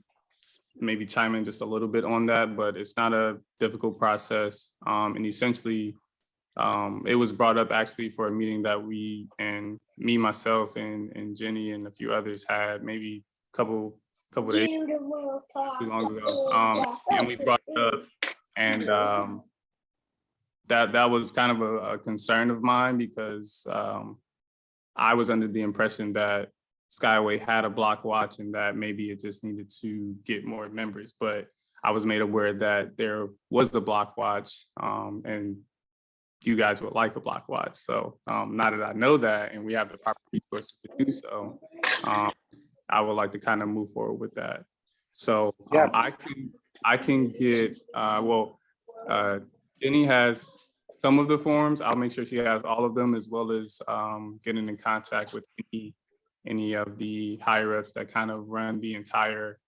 maybe chime in just a little bit on that, but it's not a difficult process. And essentially, it was brought up actually for a meeting that we and me, myself, and Jenny and a few others had maybe a couple days too long ago. And we brought it up, and that was kind of a concern of mine, because I was under the impression that Skyway had a block watch and that maybe it just needed to get more members, but I was made aware that there was a block watch, and you guys would like a block watch. So now that I know that and we have the proper resources to do so, I would like to kind of move forward with that. So I can get, Jenny has some of the forms. I'll make sure she has all of them, as well as getting in contact with any of the higher ups that kind of run the entire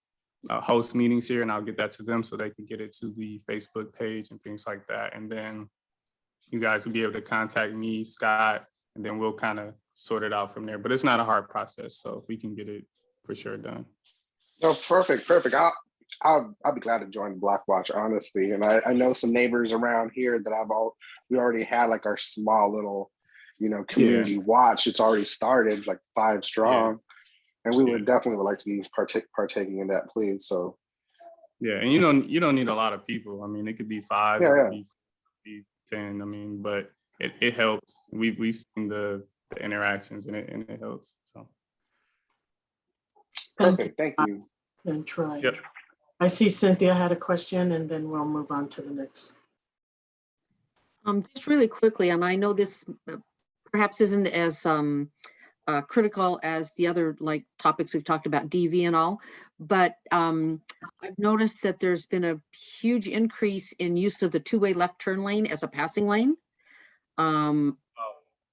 host meetings here, and I'll get that to them so they can get it to the Facebook page and things like that. And then you guys will be able to contact me, Scott, and then we'll kind of sort it out from there. But it's not a hard process, so we can get it for sure done. No, perfect. I'll be glad to join the block watch, honestly. And I know some neighbors around here that we already had like our small little, you know, community watch. It's already started, like 5 strong, and we would definitely like to be partaking in that, please. So yeah, and you don't need a lot of people. I mean, it could be 5, it could be 10. I mean, but it helps. We've seen the interactions, and it helps. So perfect. Thank you. And Troy. Yep. I see Cynthia had a question, and then we'll move on to the next. Just really quickly, and I know this perhaps isn't as critical as the other like topics we've talked about, DV and all, but I've noticed that there's been a huge increase in use of the 2-way left turn lane as a passing lane. And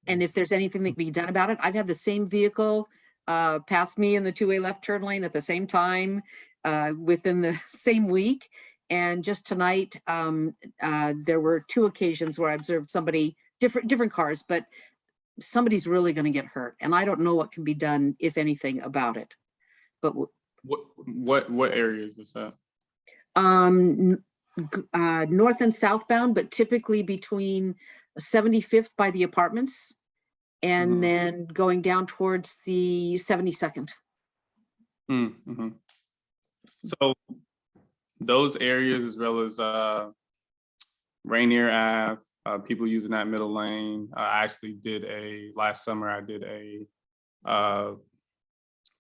if there's anything that can be done about it, I've had the same vehicle pass me in the 2-way left turn lane at the same time within the same week. And just tonight, there were 2 occasions where I observed somebody, different cars, but somebody's really going to get hurt. And I don't know what can be done, if anything, about it. But what area is this at? North and southbound, but typically between 75th by the apartments and then going down towards the 72nd. So those areas, as well as Rainier Ave, people using that middle lane. I actually last summer I did a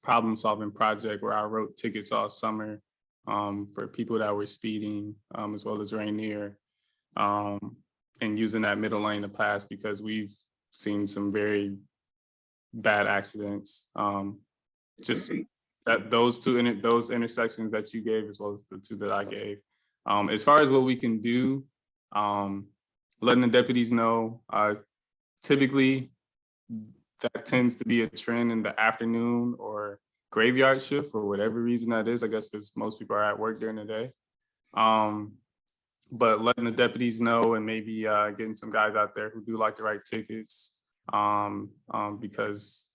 problem solving project where I wrote tickets all summer for people that were speeding, as well as Rainier, and using that middle lane to pass, because we've seen some very bad accidents. Just that those intersections that you gave, as well as the 2 that I gave. As far as what we can do, letting the deputies know, typically that tends to be a trend in the afternoon or graveyard shift, for whatever reason that is, I guess because most people are at work during the day. But letting the deputies know, and maybe getting some guys out there who do like to write tickets, because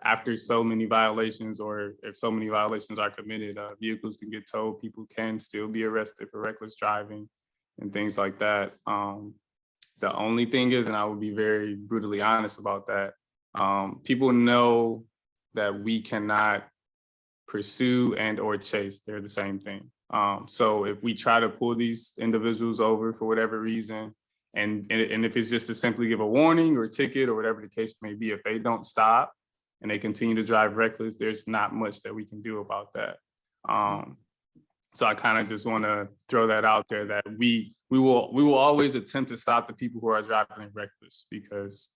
after so many violations, or if so many violations are committed, vehicles can get towed, people can still be arrested for reckless driving and things like that. The only thing is, and I will be very brutally honest about that, people know that we cannot pursue and or chase. They're the same thing. So if we try to pull these individuals over for whatever reason, and if it's just to simply give a warning or a ticket or whatever the case may be, if they don't stop and they continue to drive reckless, there's not much that we can do about that. So I kind of just want to throw that out there, that we will always attempt to stop the people who are driving reckless, because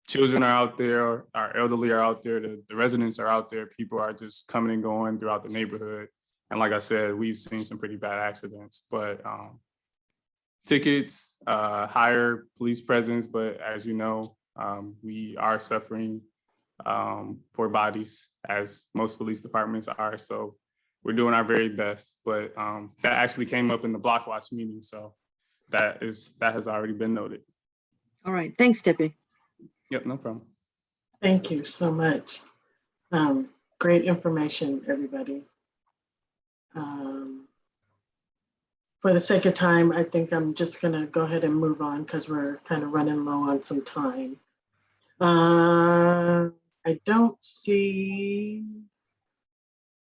children are out there, our elderly are out there, the residents are out there, people are just coming and going throughout the neighborhood. And like I said, we've seen some pretty bad accidents, but tickets, higher police presence, but as you know, we are suffering for bodies, as most police departments are. So we're doing our very best, but that actually came up in the block watch meeting. So that has already been noted. All right, thanks, Deputy. Yep, no problem. Thank you so much. Great information, everybody. For the sake of time, I think I'm just gonna go ahead and move on because we're kind of running low on some time. I don't see,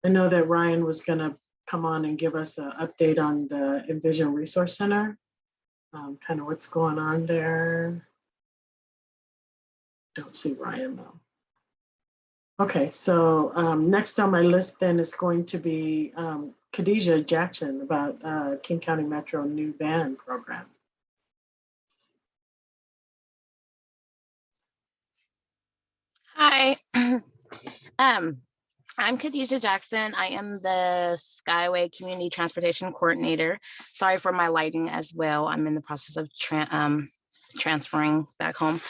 I know that Ryan was gonna come on and give us an update on the Envision Resource Center, kind of what's going on there. Don't see Ryan though. Okay, so next on my list then is going to be Kahdijah Jackson about King County Metro new van program. Hi, I'm Kahdijah Jackson. I am the Skyway Community Transportation Coordinator. Sorry for my lighting as well. I'm in the process of transferring back home.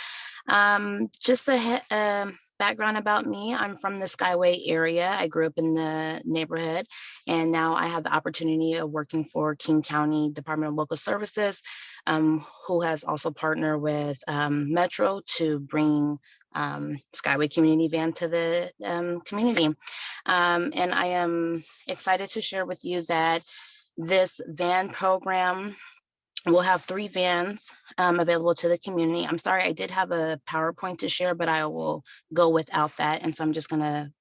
Just a background about me. I'm from the Skyway area. I grew up in the neighborhood, and now I have the opportunity of working for King County Department of Local Services, who has also partnered with Metro to bring Skyway Community Van to the community. And I am excited to share with you that this van program will have 3 vans available to the community. I'm sorry, I did have a PowerPoint to share, but I will go without that. And so I'm just gonna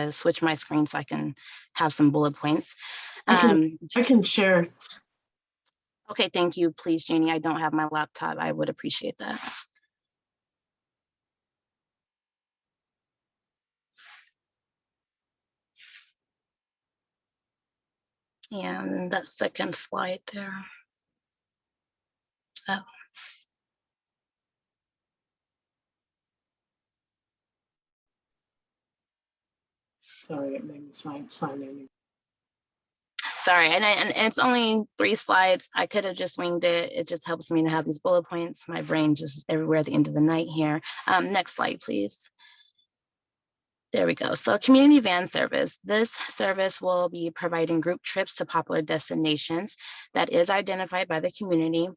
switch my screen so I can have some bullet points. I can share. Okay, thank you. Please, Janie, I don't have my laptop. I would appreciate that. And that second slide there. Oh. Sorry, it made me sign in. Sorry, and it's only 3 slides. I could have just winged it. It just helps me to have these bullet points. My brain just is everywhere at the end of the night here. Next slide, please. There we go. So community van service. This service will be providing group trips to popular destinations that is identified by the community.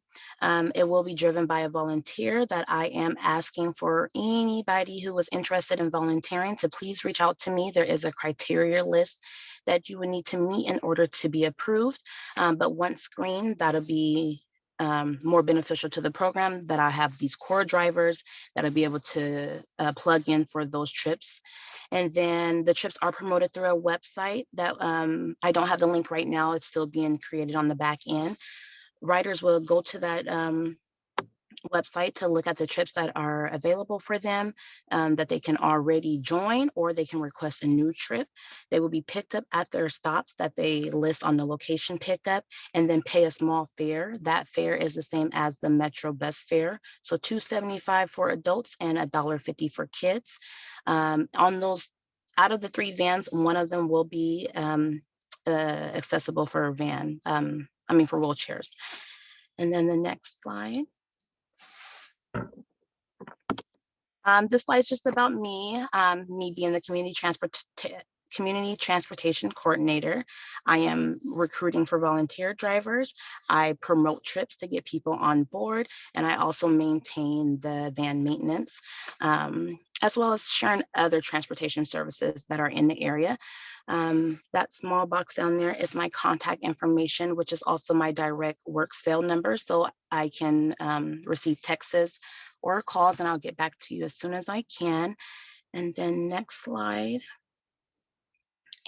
It will be driven by a volunteer that I am asking for anybody who was interested in volunteering to please reach out to me. There is a criteria list that you would need to meet in order to be approved. But once screened, that'll be more beneficial to the program, that I have these core drivers that'll be able to plug in for those trips. And then the trips are promoted through a website that I don't have the link right now. It's still being created on the back end. Riders will go to that website to look at the trips that are available for them, that they can already join, or they can request a new trip. They will be picked up at their stops that they list on the location pickup, and then pay a small fare. That fare is the same as the Metro bus fare. So $2.75 for adults and $1.50 for kids. On those, out of the 3 vans, one of them will be accessible for a van, for wheelchairs. And then the next slide. This slide is just about me, me being the community transportation coordinator. I am recruiting for volunteer drivers. I promote trips to get people on board, and I also maintain the van maintenance, as well as sharing other transportation services that are in the area. That small box down there is my contact information, which is also my direct work cell number, so I can receive texts or calls, and I'll get back to you as soon as I can. And then next slide.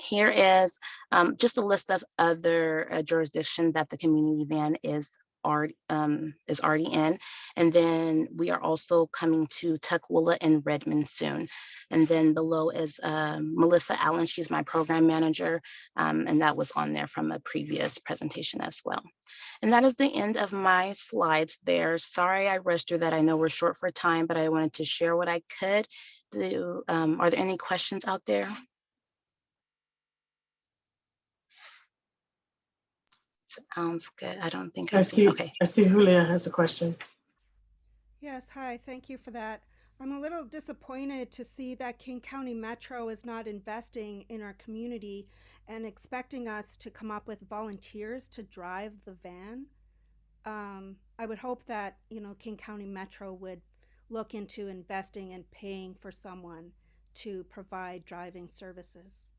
Here is just a list of other jurisdictions that the community van is already in. And then we are also coming to Tukwila and Redmond soon. And then below is Melissa Allen. She's my program manager. And that was on there from a previous presentation as well. And that is the end of my slides there. Sorry I rushed through that. I know we're short for time, but I wanted to share what I could do. Are there any questions out there? Sounds good. I don't think I I've seen, see, okay. I see Julia has a question. Yes, hi, thank you for that. I'm a little disappointed to see that King County Metro is not investing in our community and expecting us to come up with volunteers to drive the van. I would hope that, King County Metro would look into investing and paying for someone to provide driving services.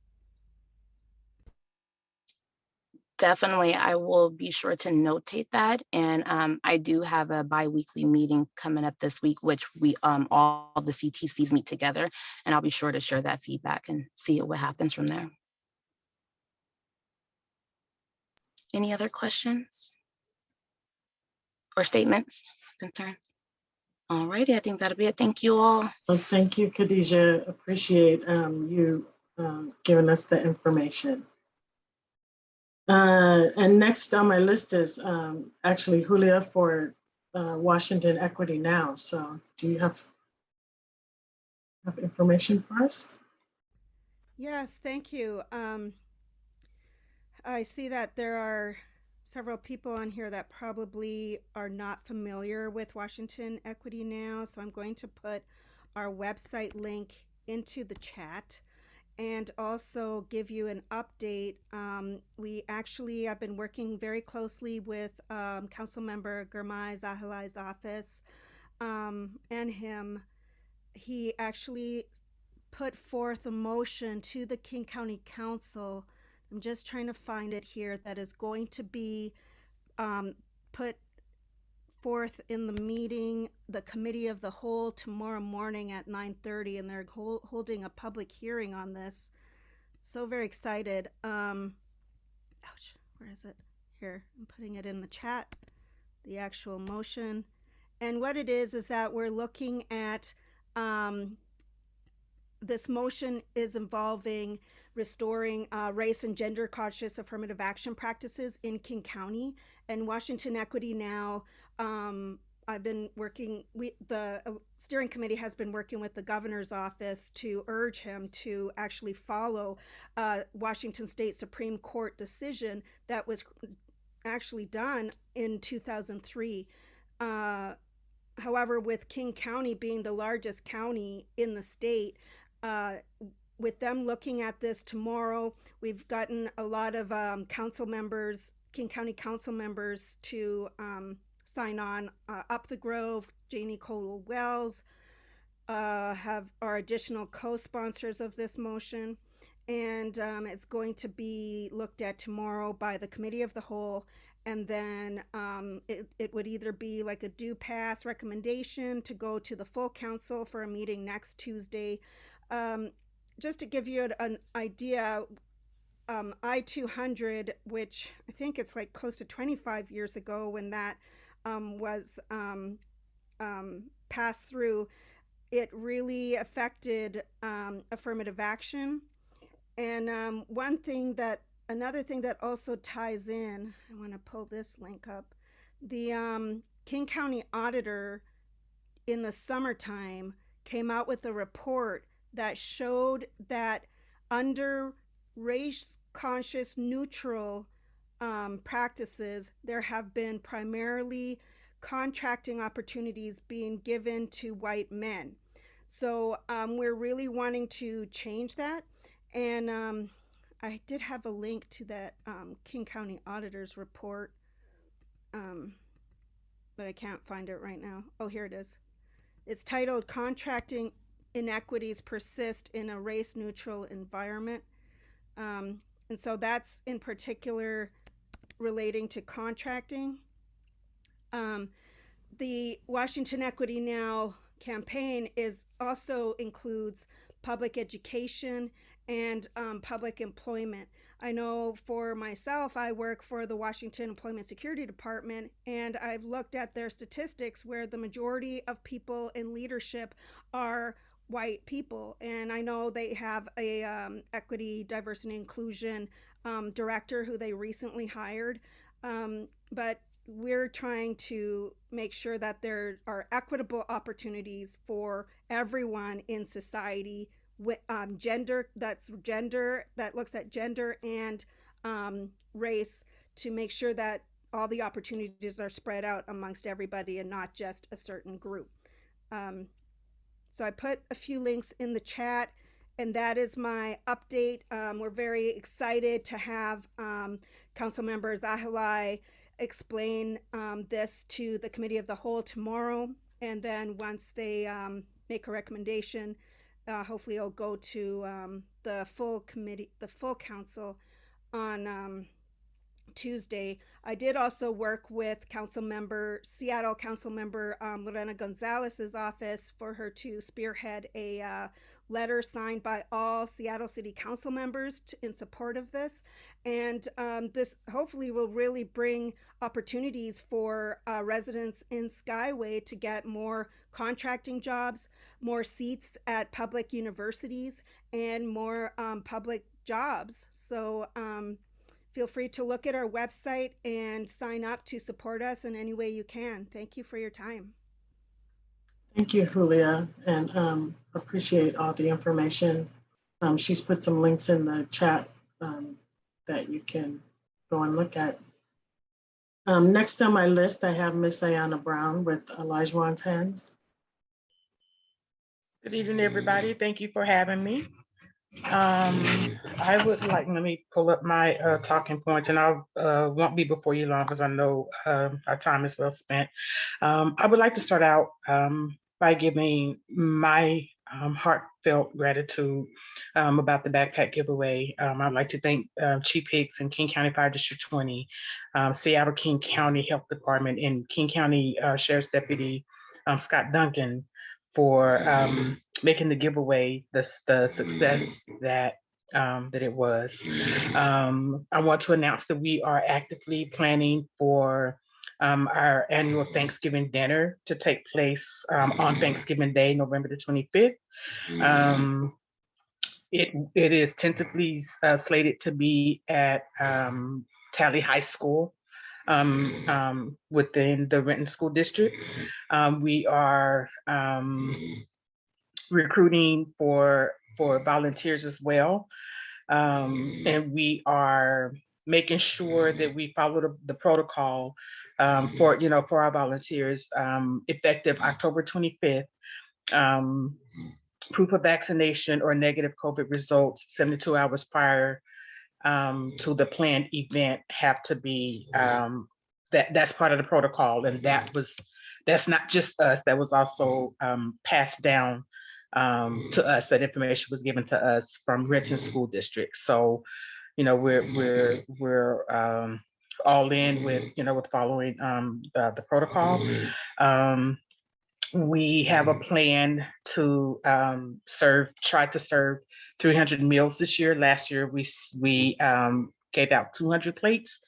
Definitely, I will be sure to notate that. And I do have a bi-weekly meeting coming up this week, which we all the CTCs meet together, and I'll be sure to share that feedback and see what happens from there. Any other questions or statements, concerns? All righty, I think that'll be it. Thank you all. Well, thank you, Kahdijah. Appreciate you giving us the information. And next on my list is actually Julia for Washington Equity Now. So do you have information for us? Yes, thank you. I see that there are several people on here that probably are not familiar with Washington Equity Now, so I'm going to put our website link into the chat and also give you an update. We actually have been working very closely with Councilmember Girmay Zahalai's office and him. He actually put forth a motion to the King County Council. I'm just trying to find it here, that is going to be put forth in the meeting, the committee of the whole, tomorrow morning at 9:30, and they're holding a public hearing on this. So very excited. Ouch, where is it? Here, I'm putting it in the chat, the actual motion. And what it is that we're looking at, this motion is involving restoring race and gender conscious affirmative action practices in King County. And Washington Equity Now, I've been working, the steering committee has been working with the governor's office to urge him to actually follow Washington State Supreme Court decision that was actually done in 2003. However, with King County being the largest county in the state, with them looking at this tomorrow, we've gotten a lot of council members, King County council members, to sign on. Up the Grove, Janie Cole Wells are additional co-sponsors of this motion. And it's going to be looked at tomorrow by the committee of the whole. And then it would either be like a due pass recommendation to go to the full council for a meeting next Tuesday. Just to give you an idea, I-200, which I think it's like close to 25 years ago when that was passed through, it really affected affirmative action. And another thing that also ties in, I want to pull this link up, the King County auditor in the summertime came out with a report that showed that under race conscious neutral practices, there have been primarily contracting opportunities being given to white men. So we're really wanting to change that. And I did have a link to that King County auditor's report, but I can't find it right now. Oh, here it is. It's titled Contracting Inequities Persist in a Race Neutral Environment. And so that's in particular relating to contracting. The Washington Equity Now campaign also includes public education and public employment. I know for myself, I work for the Washington Employment Security Department, and I've looked at their statistics where the majority of people in leadership are white people. And I know they have a equity, diversity, and inclusion director who they recently hired. But we're trying to make sure that there are equitable opportunities for everyone in society, with that looks at gender and race, to make sure that all the opportunities are spread out amongst everybody and not just a certain group. So I put a few links in the chat, and that is my update. We're very excited to have Council Members Ahalai explain this to the Committee of the Whole tomorrow. And then once they make a recommendation, hopefully it'll go to the full committee, the full council on Tuesday. I did also work with Seattle Council Member Lorena Gonzalez's office for her to spearhead a letter signed by all Seattle City Council members in support of this. And this hopefully will really bring opportunities for residents in Skyway to get more contracting jobs, more seats at public universities, and more public jobs. So feel free to look at our website and sign up to support us in any way you can. Thank you for your time. Thank you, Julia, and appreciate all the information. She's put some links in the chat that you can go and look at. Next on my list, I have Miss Ayana Brown with Elijah's Hands. Good evening, everybody. Thank you for having me. I would like, let me pull up my talking points, and I won't be before you long because I know our time is well spent. I would like to start out by giving my heartfelt gratitude about the backpack giveaway. I'd like to thank Chief Hicks and King County Fire District 20, Seattle King County Health Department, and King County Sheriff's Deputy Scott Duncan for making the giveaway the success that it was. I want to announce that we are actively planning for our annual Thanksgiving dinner to take place on Thanksgiving Day, November the 25th. It is tentatively slated to be at Tally High School within the Renton School District. We are recruiting for volunteers as well. And we are making sure that we follow the protocol for our volunteers, effective October 25th. Proof of vaccination or negative COVID results 72 hours prior to the planned event have to be, that's part of the protocol. And that's not just us, that was also passed down to us. That information was given to us from Renton School District. So, we're all in with, with following the protocol. We have a plan to try to serve 300 meals this year. Last year, we gave out 200 plates,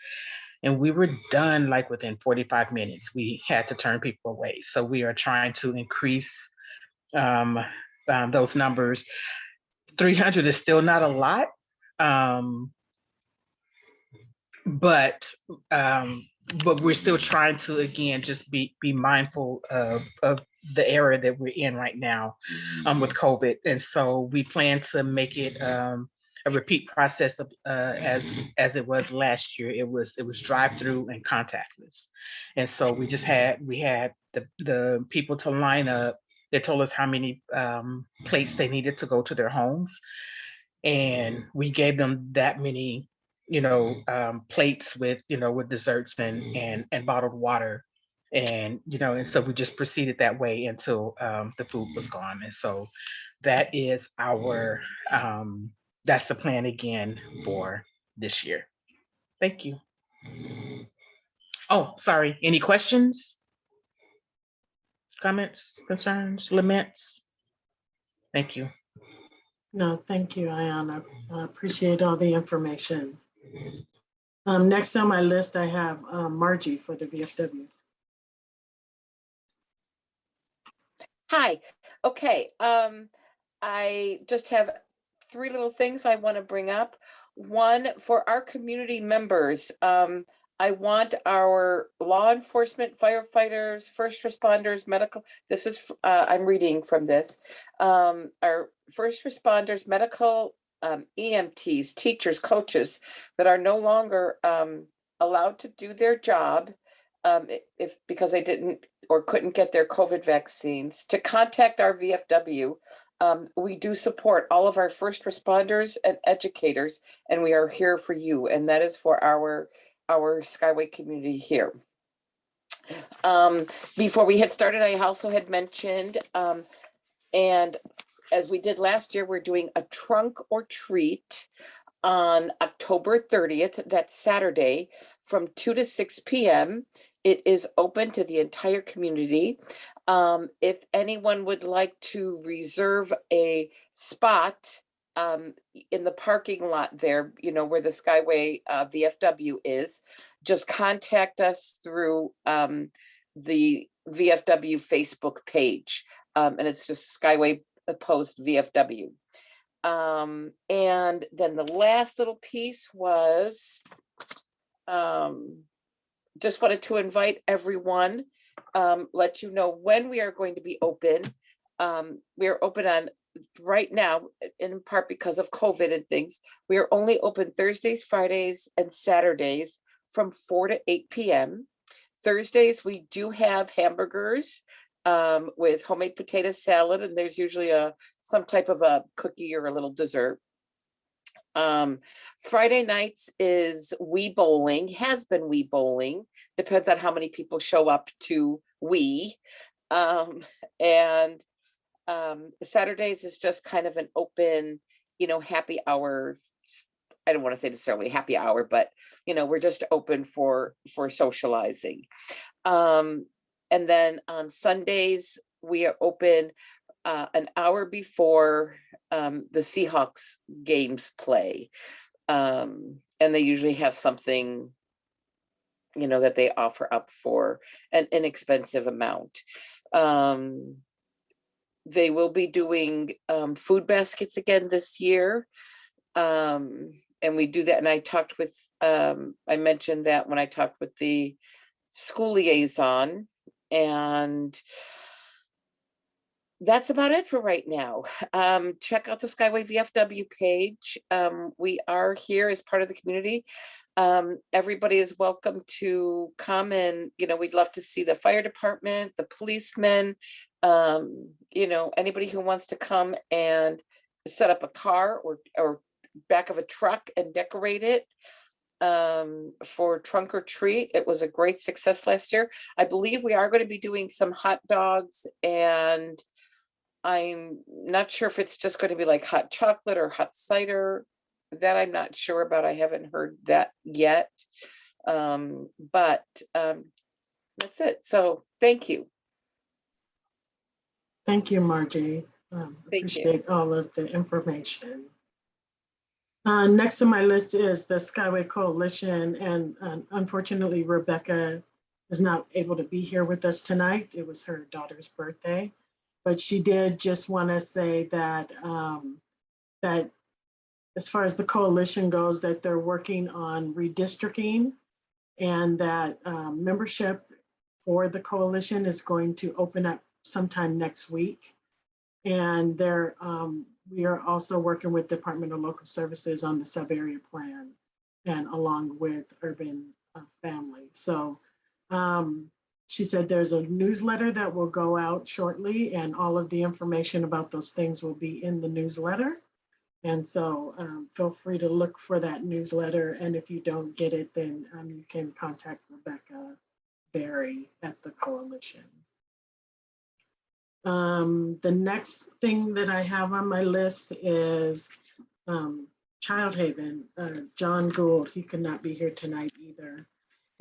and we were done like within 45 minutes. We had to turn people away. So we are trying to increase those numbers. 300 is still not a lot, but we're still trying to, again, just be mindful of the era that we're in right now with COVID. And so we plan to make it a repeat process of as it was last year. It was drive-through and contactless. And so we had the people to line up. They told us how many plates they needed to go to their homes. And we gave them that many plates with desserts and bottled water, and so we just proceeded that way until the food was gone. And so that is that's the plan again for this year. Thank you. Oh, sorry, any questions, comments, concerns, laments? Thank you. No, thank you, Ayana. I appreciate all the information. Next on my list, I have Margie for the VFW. Hi. Okay. I just have 3 little things I want to bring up. One, for our community members, I want our law enforcement, firefighters, first responders, medical, this is, I'm reading from this, our first responders, medical, EMTs, teachers, coaches that are no longer allowed to do their job, if because they didn't or couldn't get their COVID vaccines, to contact our VFW. We do support all of our first responders and educators, and we are here for you. And that is for our Skyway community here. Before we had started, I also had mentioned, and as we did last year, we're doing a trunk or treat on October 30th, that's Saturday, from 2 to 6 p.m. It is open to the entire community. If anyone would like to reserve a spot in the parking lot there, you know, where the Skyway VFW is, just contact us through the VFW Facebook page. And it's just Skyway Post VFW. And then the last little piece was, just wanted to invite everyone, let you know when we are going to be open. We are open on right now, in part because of COVID and things. We are only open Thursdays, Fridays, and Saturdays from 4 to 8 p.m. Thursdays, we do have hamburgers with homemade potato salad, and there's usually some type of a cookie or a little dessert. Friday nights is Wii Bowling, has been Wii Bowling, depends on how many people show up to Wii. And Saturdays is just kind of an open, you know, happy hour. I don't want to say necessarily happy hour, but you know, we're just open for socializing. And then on Sundays, we are open an hour before the Seahawks games play. And they usually have something, you know, that they offer up for an inexpensive amount. They will be doing food baskets again this year. And we do that. And I talked with, I mentioned that when I talked with the school liaison, and that's about it for right now. Check out the Skyway VFW page. We are here as part of the community. Everybody is welcome to come, and, you know, we'd love to see the fire department, the policemen, you know, anybody who wants to come and set up a car or back of a truck and decorate it for trunk or treat. It was a great success last year. I believe we are going to be doing some hot dogs, and I'm not sure if it's just going to be like hot chocolate or hot cider. That I'm not sure about. I haven't heard that yet. But that's it. So thank you. Thank you, Margie. Thank you. Appreciate all of the information. Next on my list is the Skyway Coalition, and unfortunately, Rebecca is not able to be here with us tonight. It was her daughter's birthday, but she did just want to say that that as far as the coalition goes, that they're working on redistricting, and that membership for the coalition is going to open up sometime next week. And they're we are also working with Department of Local Services on the sub-area plan, and along with Urban Family. So she said there's a newsletter that will go out shortly, and all of the information about those things will be in the newsletter. And so feel free to look for that newsletter. And if you don't get it, then you can contact Rebecca Berry at the coalition. The next thing that I have on my list is Child Haven. John Gould, he could not be here tonight either.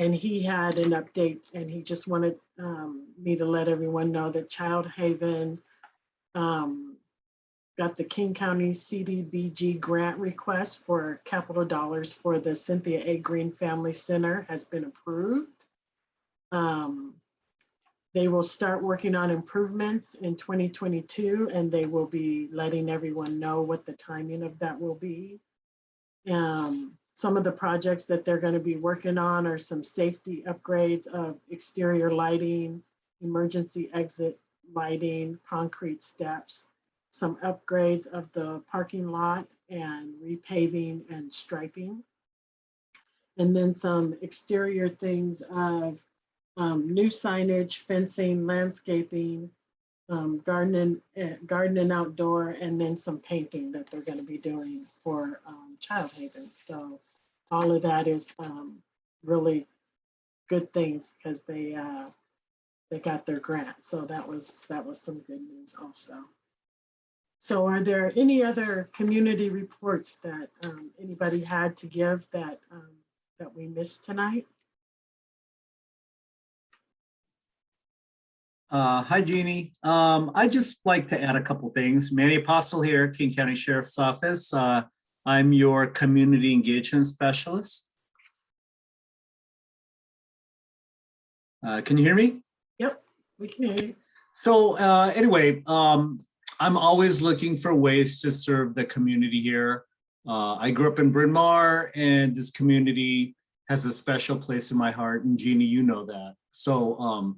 And he had an update, and he just wanted me to let everyone know that Child Haven got the King County CDBG grant request for capital dollars for the Cynthia A. Green Family Center has been approved. They will start working on improvements in 2022, and they will be letting everyone know what the timing of that will be. Some of the projects that they're going to be working on are some safety upgrades of exterior lighting, emergency exit lighting, concrete steps, some upgrades of the parking lot, and repaving and striping. And then some exterior things of new signage, fencing, landscaping, gardening outdoor, and then some painting that they're going to be doing for Child Haven. So all of that is really good things because they got their grant. So that was some good news also. So are there any other community reports that anybody had to give that that we missed tonight? Hi, Jeannie. I'd just like to add a couple things. Manny Apostle here, King County Sheriff's Office. I'm your community engagement specialist. Can you hear me? Yep, we can hear you. So anyway, I'm always looking for ways to serve the community here. I grew up in Bryn Mawr, and this community has a special place in my heart, and Jeannie, you know that. So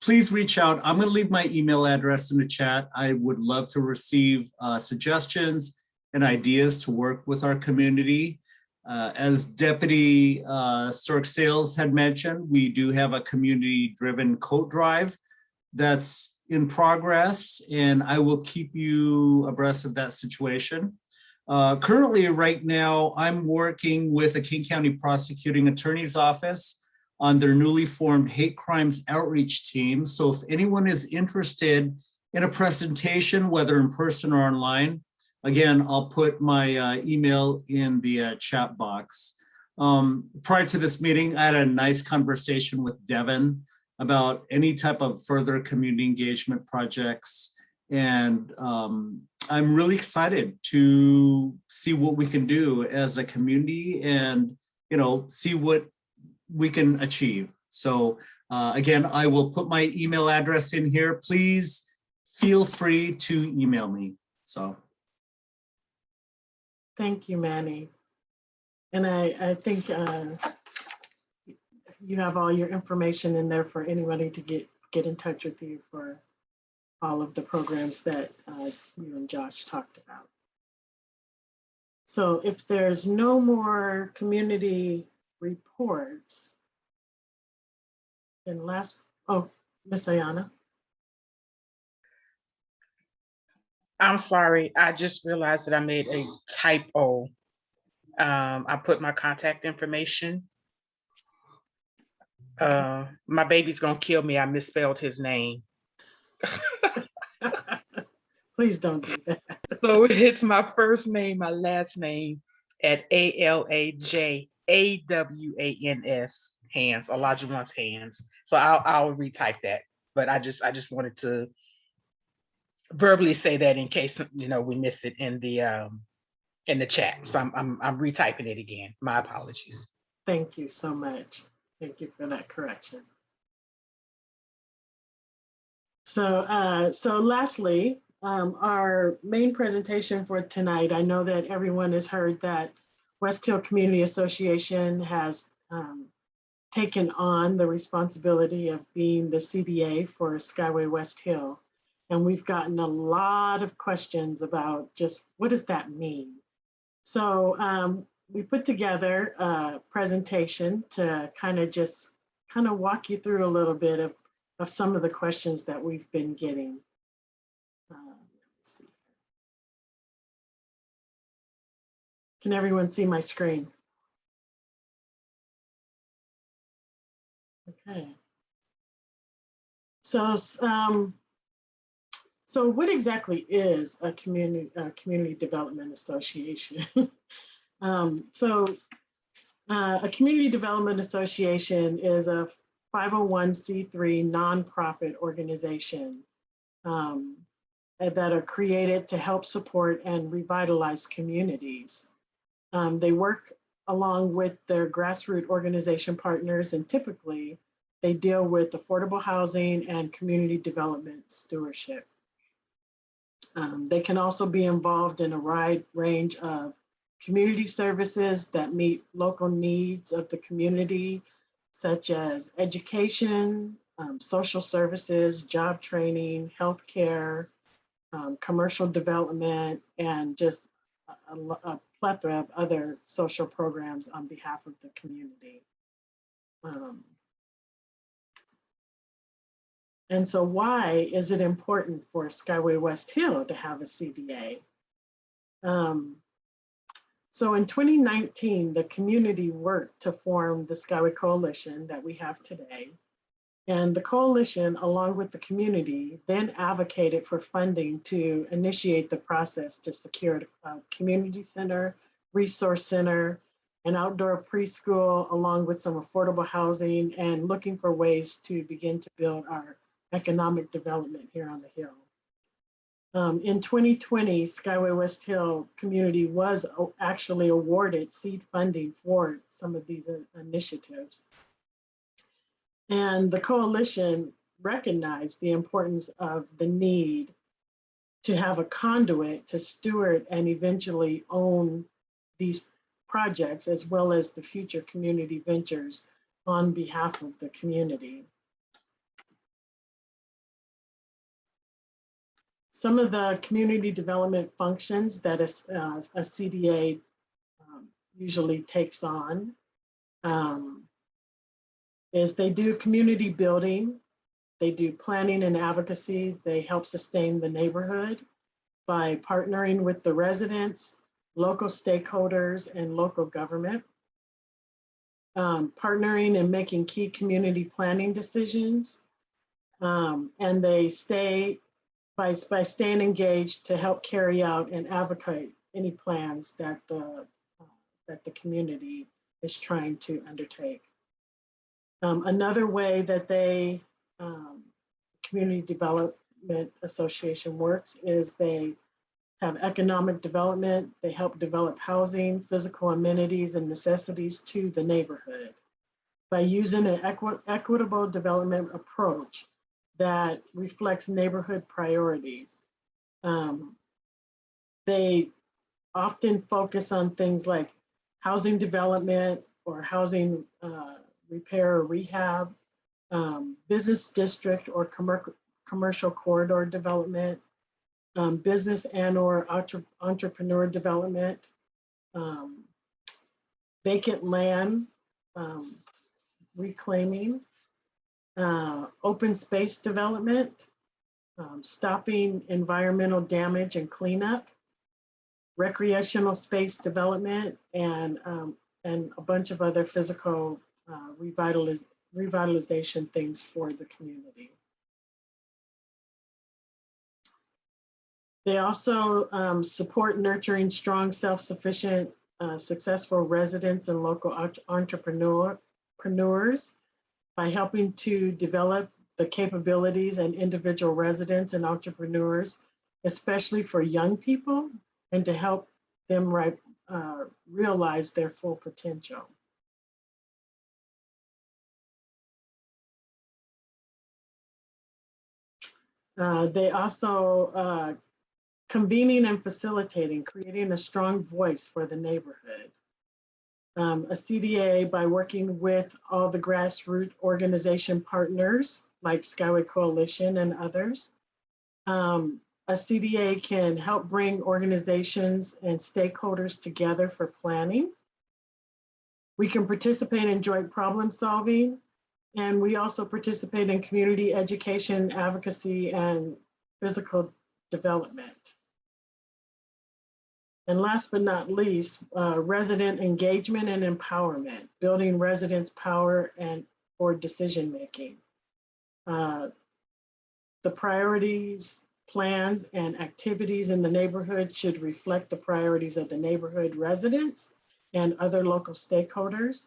please reach out. I'm going to leave my email address in the chat. I would love to receive suggestions and ideas to work with our community. As Deputy Stork Sales had mentioned, we do have a community-driven coat drive that's in progress, and I will keep you abreast of that situation. Currently, right now, I'm working with the King County Prosecuting Attorney's Office on their newly formed hate crimes outreach team. So if anyone is interested in a presentation, whether in person or online, again, I'll put my email in the chat box. Prior to this meeting, I had a nice conversation with Devin about any type of further community engagement projects. And I'm really excited to see what we can do as a community and, you know, see what we can achieve. So again, I will put my email address in here. Please feel free to email me. So. Thank you, Manny. And I think you have all your information in there for anybody to get in touch with you for all of the programs that you and Josh talked about. So if there's no more community reports, then Miss Ayana. I'm sorry, I just realized that I made a typo. I put my contact information. My baby's gonna kill me. I misspelled his name. Please don't do that. So it's my first name, my last name at ALAJAWANS, hands, Olajuwon's hands. So I'll retype that. But I just wanted to verbally say that in case, you know, we miss it in the chat. So I'm retyping it again. My apologies. Thank you so much. Thank you for that correction. So lastly, our main presentation for tonight, I know that everyone has heard that West Hill Community Association has taken on the responsibility of being the CDA for Skyway West Hill. And we've gotten a lot of questions about just what does that mean? So we put together a presentation to kind of walk you through a little bit of some of the questions that we've been getting. Let's see. Can everyone see my screen? Okay. So what exactly is a community development association? A community development association is a 501c3 nonprofit organization that are created to help support and revitalize communities. They work along with their grassroots organization partners, and typically they deal with affordable housing and community development stewardship. They can also be involved in a wide range of community services that meet local needs of the community, such as education, social services, job training, healthcare, commercial development, and just a plethora of other social programs on behalf of the community. And so why is it important for Skyway West Hill to have a CDA? So in 2019, the community worked to form the Skyway Coalition that we have today. And the coalition, along with the community, then advocated for funding to initiate the process to secure a community center, resource center, an outdoor preschool, along with some affordable housing, and looking for ways to begin to build our economic development here on the Hill. In 2020, Skyway West Hill community was actually awarded seed funding for some of these initiatives. And the coalition recognized the importance of the need to have a conduit to steward and eventually own these projects, as well as the future community ventures on behalf of the community. Some of the community development functions that a CDA usually takes on is they do community building, they do planning and advocacy, they help sustain the neighborhood by partnering with the residents, local stakeholders, and local government. Partnering and making key community planning decisions. And they stay, by staying engaged to help carry out and advocate any plans that the community is trying to undertake. Another way that they, Community Development Association works is they have economic development, they help develop housing, physical amenities, and necessities to the neighborhood by using an equitable development approach that reflects neighborhood priorities. They often focus on things like housing development or housing repair or rehab, business district or commercial corridor development, business and or entrepreneur development, vacant land reclaiming, open space development, stopping environmental damage and cleanup, recreational space development, and a bunch of other physical revitalization things for the community. They also support nurturing strong, self-sufficient, successful residents and local entrepreneurs by helping to develop the capabilities and individual residents and entrepreneurs, especially for young people, and to help them realize their full potential. They also convening and facilitating, creating a strong voice for the neighborhood. A CDA, by working with all the grassroots organization partners like Skyway Coalition and others, a CDA can help bring organizations and stakeholders together for planning. We can participate in joint problem solving, and we also participate in community education, advocacy, and physical development. And last but not least, resident engagement and empowerment, building residents' power and for decision-making. The priorities, plans, and activities in the neighborhood should reflect the priorities of the neighborhood residents and other local stakeholders.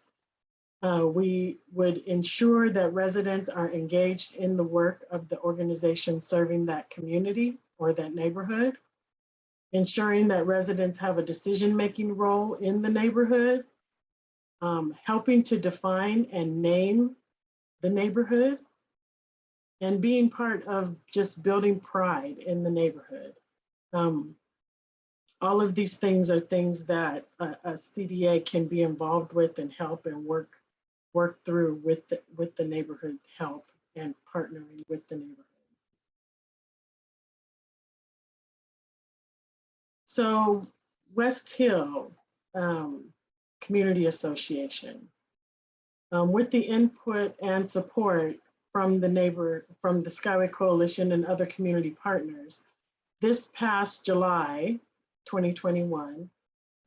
We would ensure that residents are engaged in the work of the organization serving that community or that neighborhood, ensuring that residents have a decision-making role in the neighborhood, helping to define and name the neighborhood, and being part of just building pride in the neighborhood. All of these things are things that a CDA can be involved with and help and work through with the neighborhood help and partnering with the neighborhood. So West Hill Community Association. With the input and support from the Skyway Coalition and other community partners, this past July 2021,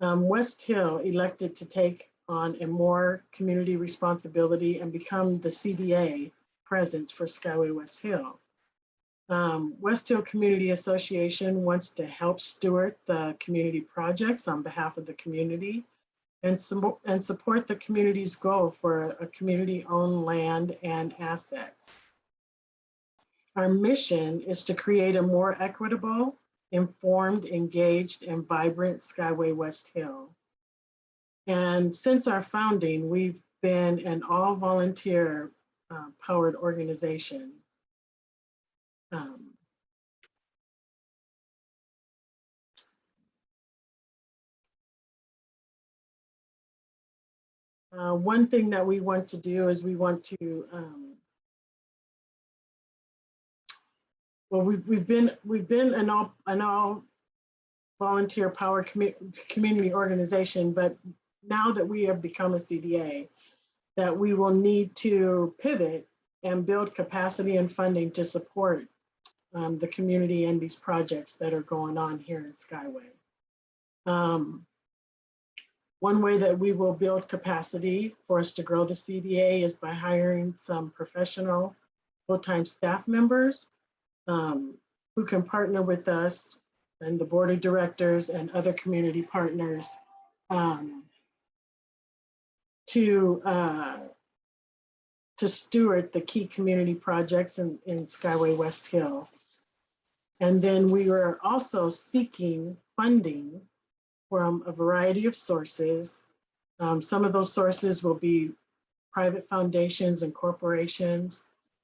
West Hill elected to take on a more community responsibility and become the CDA presence for Skyway West Hill. West Hill Community Association wants to help steward the community projects on behalf of the community and support the community's goal for a community-owned land and assets. Our mission is to create a more equitable, informed, engaged, and vibrant Skyway West Hill. And since our founding, we've been an all-volunteer powered organization. One thing that we want to do is we want to, well, we've been an all volunteer power community organization, but now that we have become a CDA, that we will need to pivot and build capacity and funding to support the community and these projects that are going on here in Skyway. One way that we will build capacity for us to grow the CDA is by hiring some professional full-time staff members who can partner with us and the board of directors and other community partners to steward the key community projects in Skyway West Hill. And then we are also seeking funding from a variety of sources. Some of those sources will be private foundations and corporations.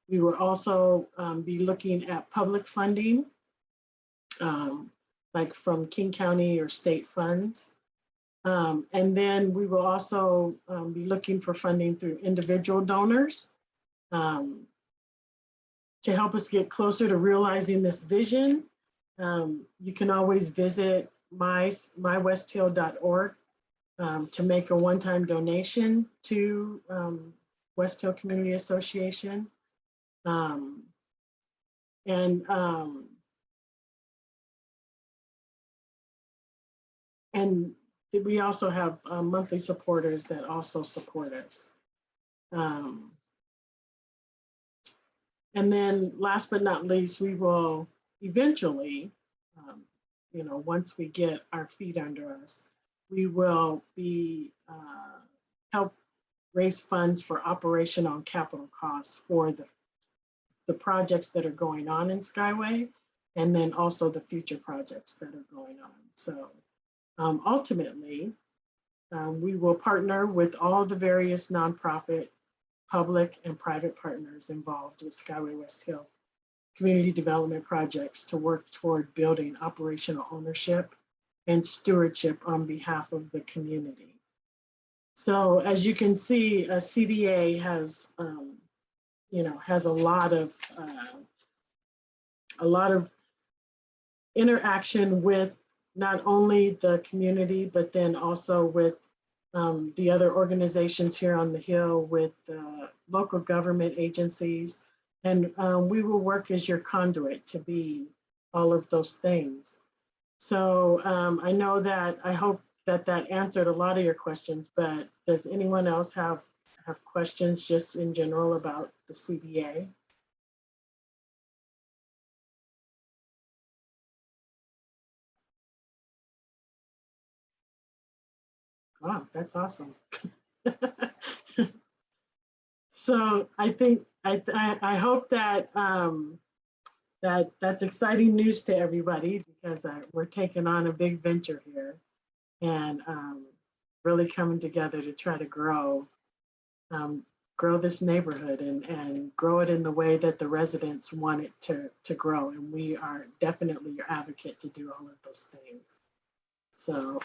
We will also be looking at public funding, like from King County or state funds. And then we will also be looking for funding through individual donors to help us get closer to realizing this vision. You can always visit mywesthill.org to make a one-time donation to West Hill Community Association. And we also have monthly supporters that also support us. And then last but not least, we will eventually, once we get our feet under us, we will be help raise funds for operational and capital costs for the projects that are going on in Skyway, and then also the future projects that are going on. So ultimately, we will partner with all the various nonprofit, public and private partners involved with Skyway West Hill community development projects to work toward building operational ownership and stewardship on behalf of the community. So as you can see, a CDA has, has a lot of interaction with not only the community, but then also with the other organizations here on the Hill, with local government agencies. And we will work as your conduit to be all of those things. So I know that, I hope that answered a lot of your questions, but does anyone else have questions just in general about the CDA? Wow, that's awesome. So I think, I hope that that's exciting news to everybody, because we're taking on a big venture here and really coming together to try to grow this neighborhood and grow it in the way that the residents want it to grow. And we are definitely your advocate to do all of those things. So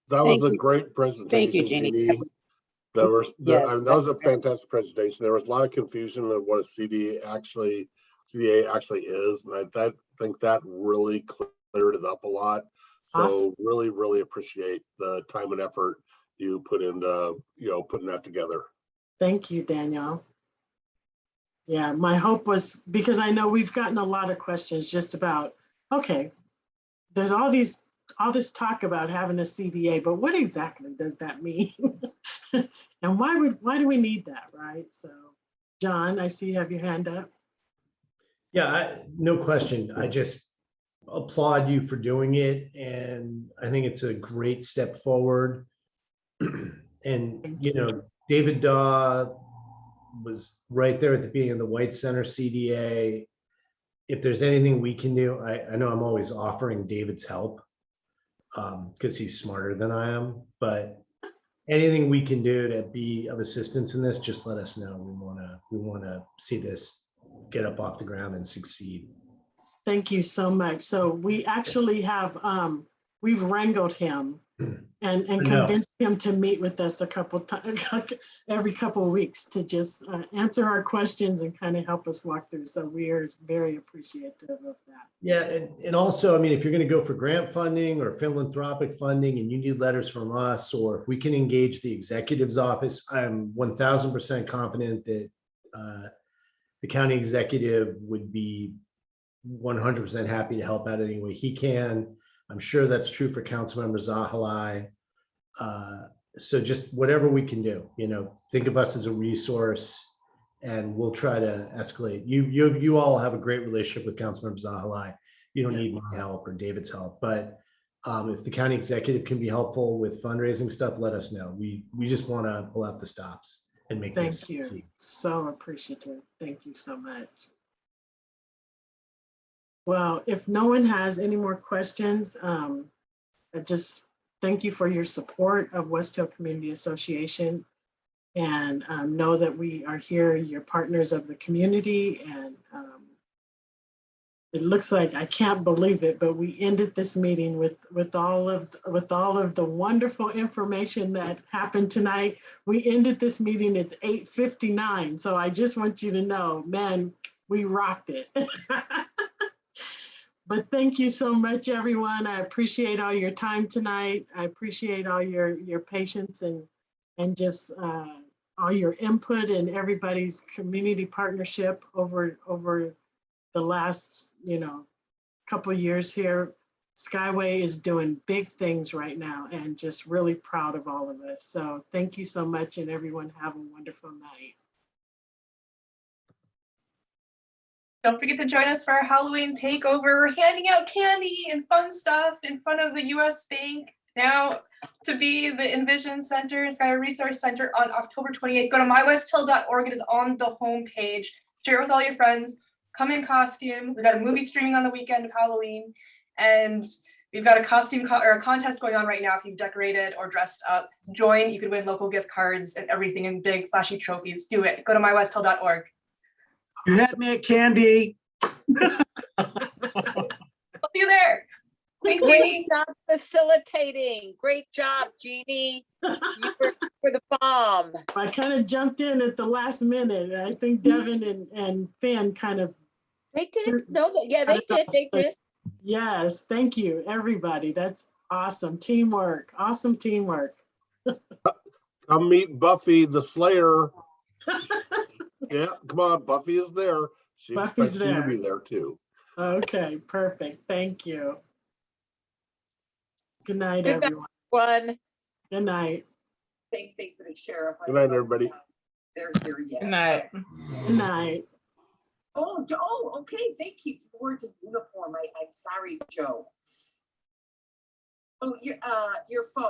that was a great presentation. Thank you, Jeannie. That was a fantastic presentation. There was a lot of confusion of what a CDA actually is, and I think that really cleared it up a lot. So really, really appreciate the time and effort you put into, putting that together. Thank you, Danielle. Yeah, my hope was, because I know we've gotten a lot of questions just about, okay, there's all this talk about having a CDA, but what exactly does that mean? And why do we need that, right? So, John, I see you have your hand up. Yeah, no question. I just applaud you for doing it. And I think it's a great step forward. And, David Daw was right there at the beginning of the White Center CDA. If there's anything we can do, I know I'm always offering David's help because he's smarter than I am, but anything we can do to be of assistance in this, just let us know. We want to see this get up off the ground and succeed. Thank you so much. So we actually have, we've wrangled him and convinced him to meet with us every couple of weeks to just answer our questions and kind of help us walk through. So we are very appreciative of that. Yeah, and also, I mean, if you're going to go for grant funding or philanthropic funding and you need letters from us, or if we can engage the executive's office, I'm 1000% confident that the county executive would be 100% happy to help out any way he can. I'm sure that's true for Councilmember Zahalai. So just whatever we can do, think of us as a resource, and we'll try to escalate. You all have a great relationship with Councilmember Zahalai. You don't need my help or David's help, but if the county executive can be helpful with fundraising stuff, let us know. We just want to pull out the stops and make this Thank you. succeed. So appreciative. Thank you so much. Well, if no one has any more questions, I just thank you for your support of West Hill Community Association, and know that we are here, your partners of the community. And it looks like, I can't believe it, but we ended this meeting with all of the wonderful information that happened tonight. We ended this meeting at 8:59. So I just want you to know, man, we rocked it. But thank you so much, everyone. I appreciate all your time tonight. I appreciate all your patience and just all your input and everybody's community partnership over the last couple of years here. Skyway is doing big things right now, and just really proud of all of us. So thank you so much, and everyone have a wonderful night. Don't forget to join us for our Halloween takeover. We're handing out candy and fun stuff in front of the US Bank. Now, to be the Envision Center, Skyway Resource Center on October 28th, go to mywesthill.org. It is on the homepage. Share it with all your friends. Come in costume. We've got a movie streaming on the weekend of Halloween. And we've got a costume or a contest going on right now. If you've decorated or dressed up, join. You could win local gift cards and everything and big flashy trophies. Do it. Go to mywesthill.org. You had me at candy. I'll see you there. Thanks, Great Jeannie. job facilitating. Great job, Jeannie. You were the bomb. I kind of jumped in at the last minute. I think Devin and Finn kind of. They did. No, yeah, they did. They did. Yes, thank you, everybody. That's awesome teamwork. Awesome teamwork. Come meet Buffy the Slayer. Yeah, come on, Buffy is there. She Buffy's expects you to there. be there too. Okay, perfect. Thank you. Good night, Good night, everyone. Good night. Same thing for the sheriff. Good night, everybody. They're here yet. Good night. Good night. Oh, okay. Thank you for the uniform. I'm sorry, Joe. Oh, your phone.